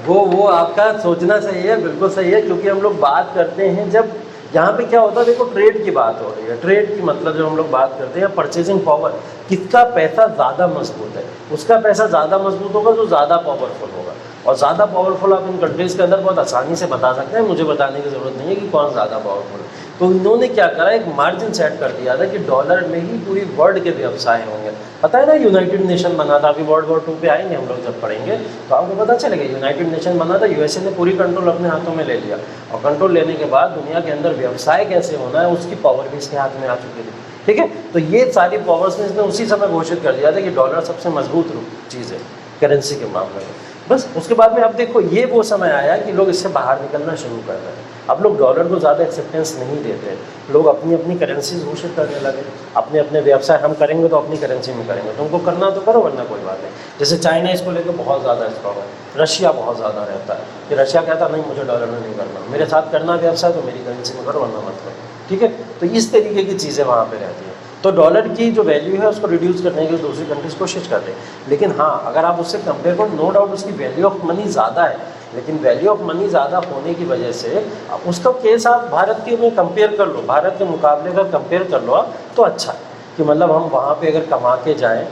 तो वो आपका सोचना सही है, बिल्कुल सही है, क्योंकि हम लोग बात करते हैं जब यहाँ पे क्या होता है, देखो ट्रेड की बात हो रही है। ट्रेड की मतलब जब हम लोग बात करते हैं परचेजिंग पावर, किसका पैसा ज़्यादा मजबूत है, उसका पैसा ज़्यादा मजबूत होगा जो ज़्यादा पावरफुल होगा। और ज़्यादा पावरफुल आप इन कंट्रीज़ के अंदर बहुत आसानी से बता सकते हैं, मुझे बताने की ज़रूरत नहीं है कि कौन ज़्यादा पावरफुल है। तो इन्होंने क्या करा, एक मार्जिन सेट कर दिया था कि डॉलर में ही पूरी वर्ल्ड के व्यवसाय होंगे। पता है ना, यूनाइटेड नेशन बना था, अभी वर्ल्ड वॉर 2 पे आएंगे हम लोग जब पढ़ेंगे तो आपको पता चलेगा। यूनाइटेड नेशन बना था, USA ने पूरी कंट्रोल अपने हाथों में ले लिया, और कंट्रोल लेने के बाद दुनिया के अंदर व्यवसाय कैसे होना है उसकी पावर भी इसके हाथ में आ चुकी थी। ठीक है, तो ये सारी पावर्स ने इसने उसी समय घोषित कर दिया था कि डॉलर सबसे मजबूत चीज़ है करेंसी के मामले में। बस उसके बाद में अब देखो, ये वो समय आया कि लोग इससे बाहर निकलना शुरू कर रहे हैं। अब लोग डॉलर को ज़्यादा एक्सेप्टेंस नहीं देते, लोग अपनी अपनी करेंसी घोषित करने लगे। अपने अपने व्यवसाय हम करेंगे तो अपनी करेंसी में करेंगे, तुमको करना तो करो वरना कोई बात नहीं। जैसे चाइना इसको लेकर बहुत ज़्यादा स्ट्रॉन्ग है, रशिया बहुत ज़्यादा रहता है कि रशिया कहता नहीं मुझे डॉलर में नहीं करना, मेरे साथ करना व्यवसाय तो मेरी करेंसी में करो वरना मत करो। ठीक है, तो इस तरीके की चीज़ें वहाँ पर रहती हैं। तो डॉलर की जो वैल्यू है उसको रिड्यूस करने की दूसरी कंट्रीज कोशिश कर रही है। लेकिन हाँ, अगर आप उससे कंपेयर करो, नो डाउट उसकी वैल्यू ऑफ मनी ज़्यादा है, लेकिन वैल्यू ऑफ मनी ज़्यादा होने की वजह से उसका केस आप भारत के में कंपेयर कर लो, भारत के मुकाबले अगर कंपेयर कर लो आप, तो अच्छा है कि मतलब हम वहाँ पे अगर कमा के जाएँ,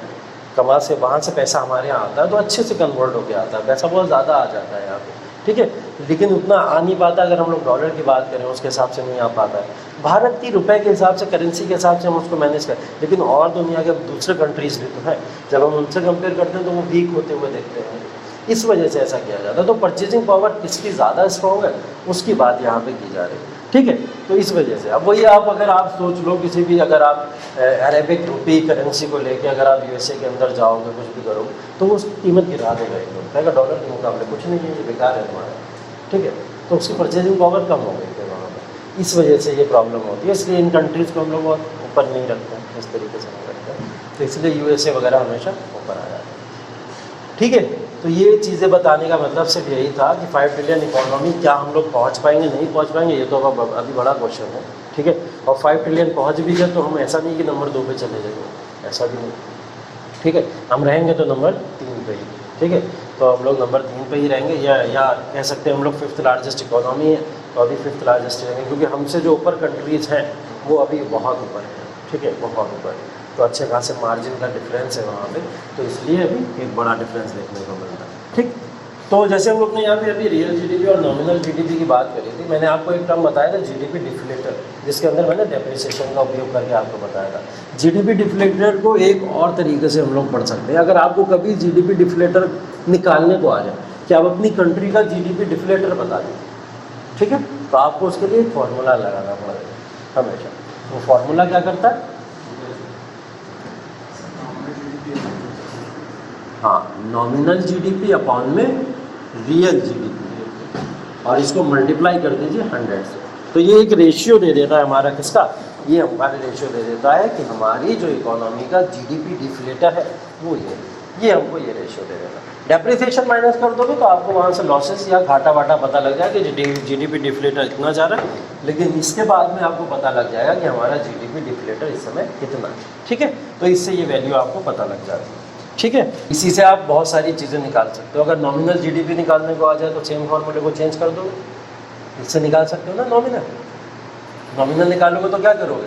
कमा से वहाँ से पैसा हमारे यहाँ आता है तो अच्छे से कन्वर्ट होकर आता है, पैसा बहुत ज़्यादा आ जाता है यहाँ पे। ठीक है, लेकिन उतना आ नहीं पाता। अगर हम लोग डॉलर की बात करें उसके हिसाब से नहीं आ पाता है। भारत की रुपए के हिसाब से, करेंसी के हिसाब से हम उसको मैनेज करें, लेकिन और दुनिया के दूसरे कंट्रीज़ भी तो है, जब हम उनसे कंपेयर करते हैं तो वो वीक होते हुए देखते हैं। इस वजह से ऐसा किया जाता है। तो परचेजिंग पावर किसकी ज़्यादा स्ट्रॉन्ग है उसकी बात यहाँ पे की जा रही है। ठीक है, तो इस वजह से अब वही आप अगर आप सोच लो किसी भी, अगर आप अरेबिक रुपी करेंसी को लेके अगर आप USA के अंदर जाओगे कुछ भी करोगे तो वो उसकी कीमत गिरा देगा एकदम, कहेगा डॉलर के मुकाबले कुछ नहीं है, ये बेकार है तुम्हारा। ठीक है, तो उसकी परचेजिंग पावर कम हो गई है वहाँ पर, इस वजह से ये प्रॉब्लम होती है। इसलिए इन कंट्रीज़ को हम लोग बहुत ऊपर नहीं रखते हैं, इस तरीके से नहीं रखते हैं, तो इसलिए USA वगैरह हमेशा ऊपर आ जाता है। ठीक है, तो ये चीज़ें बताने का मतलब सिर्फ यही था कि 5 ट्रिलियन इकोनॉमी क्या हम लोग पहुंच पाएंगे नहीं पहुंच पाएंगे, ये तो अब अभी बड़ा क्वेश्चन है, ठीक है। और 5 ट्रिलियन पहुंच भी गए तो हम ऐसा नहीं कि नंबर 2 पे चले जाएंगे, ऐसा भी नहीं, ठीक है। हम रहेंगे तो नंबर 3 पे ही, ठीक है। तो हम लोग नंबर 3 पे ही रहेंगे, या कह सकते हैं हम लोग 5th लार्जेस्ट इकोनॉमी है तो अभी 5th लार्जेस्ट रहेंगे, क्योंकि हमसे जो ऊपर कंट्रीज़ हैं वो अभी बहुत ऊपर है, ठीक है, बहुत ऊपर। तो अच्छे खासे मार्जिन का डिफरेंस है वहाँ पे, तो इसलिए अभी एक बड़ा डिफरेंस देखने को मिलता है, ठीक। तो जैसे हम लोग ने यहाँ पे अभी रियल जीडीपी और नॉमिनल जीडीपी की बात करी थी, मैंने आपको एक टर्म बताया था जीडीपी डिफ्लेटर, जिसके अंदर मैंने डेप्रिसिएशन का उपयोग करके आपको बताया था। जीडीपी डिफ्लेटर को एक और तरीके से हम लोग पढ़ सकते हैं। अगर आपको कभी जीडीपी डिफ्लेटर निकालने को आ जाए कि आप अपनी कंट्री का जीडीपी डिफ्लेटर बता दें, ठीक है, तो आपको उसके लिए एक फॉर्मूला लगाना पड़ेगा हमेशा। वो फॉर्मूला क्या करता है? हाँ, नॉमिनल जीडीपी अपॉन में रियल जीडीपी, और इसको मल्टीप्लाई कर दीजिए 100 से। तो ये एक रेशियो दे देता है हमारा, किसका? ये हमारे रेशियो दे देता है कि हमारी जो इकोनॉमी का जीडीपी डिफ्लेटर है वो ये हमको ये रेशियो दे देता है। डेप्रिसिएशन माइनस कर दोगे तो आपको वहाँ से लॉसेस या घाटा वाटा पता लग जाएगा कि जीडीपी डिफ्लेटर इतना जा रहा है, लेकिन इसके बाद में आपको पता लग जाएगा कि हमारा जीडीपी डिफ्लेटर इस समय कितना है, ठीक है। तो इससे ये वैल्यू आपको पता लग जाती है, ठीक है। इसी से आप बहुत सारी चीज़ें निकाल सकते हो। अगर नॉमिनल जीडीपी निकालने को आ जाए तो सेम फॉर्मूले को चेंज कर दो, इससे निकाल सकते हो ना नॉमिनल निकालोगे तो क्या करोगे?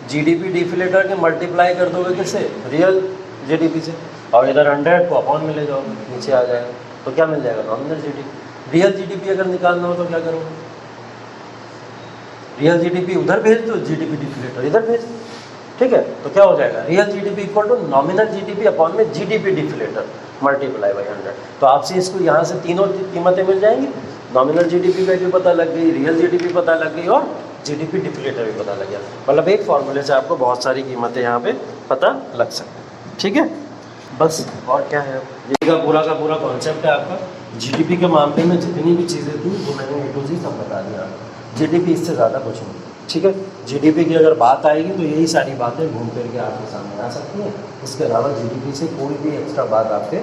जीडीपी डिफ्लेटर के मल्टीप्लाई कर दोगे किससे? रियल जीडीपी से, और इधर 100 को अपॉन में ले जाओगे, नीचे आ जाएगा, तो क्या मिल जाएगा? Nominal GDP. रियल जीडीपी अगर निकालना हो तो क्या करोगे? रियल जीडीपी उधर भेज दो, जीडीपी डिफ्लेटर इधर भेज दो, ठीक है। तो क्या हो जाएगा? Real GDP equal to nominal GDP upon में जीडीपी डिफ्लेटर मल्टीप्लाई बाई 100। तो आपसे इसको यहाँ से तीनों कीमतें मिल जाएंगी, नॉमिनल जीडीपी वैल्यू पता लग गई, रियल जीडीपी पता लग गई, और जीडीपी डिफ्लेटर भी पता लग गया। मतलब एक फॉर्मूले से आपको बहुत सारी कीमतें यहाँ पे पता लग सकती है, ठीक है। बस और क्या है, ये का पूरा कॉन्सेप्ट है आपका। जीडीपी के मामले में जितनी भी चीज़ें थी वो मैंने A to Z सब बता दिया। जीडीपी इससे ज़्यादा कुछ नहीं, ठीक है। जीडीपी की अगर बात आएगी तो यही सारी बातें घूम फिर के आपके सामने आ सकती हैं। इसके अलावा जीडीपी से कोई भी एक्स्ट्रा बात आपके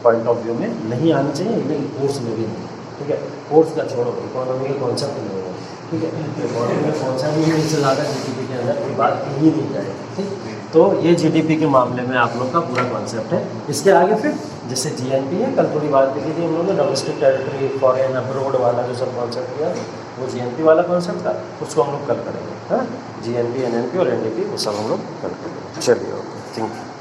पॉइंट ऑफ व्यू में नहीं आनी चाहिए, लेकिन कोर्स में भी नहीं, ठीक है। कोर्स का छोड़ो, इकोनॉमी के कॉन्सेप्ट में होगा, ठीक है। इकोनॉमी में कॉन्सेप्ट में इससे ज़्यादा जीडीपी के अंदर कोई बात ही नहीं जाएगी, ठीक। तो ये जीडीपी के मामले में आप लोग का पूरा कॉन्सेप्ट है। इसके आगे फिर जैसे जीएनपी है, कल थोड़ी बात की थी हम लोगों ने, डोमेस्टिक टेरिटरी फॉरेन अब्रोड वाला जो सब कॉन्सेप्ट किया वो जीएनपी वाला कॉन्सेप्ट था, उसको हम लोग कल करेंगे। हाँ, जीएनपी, एनएनपी और एनडीपी वो सब हम लोग कल करेंगे। चलिए, ओके, थैंक यू।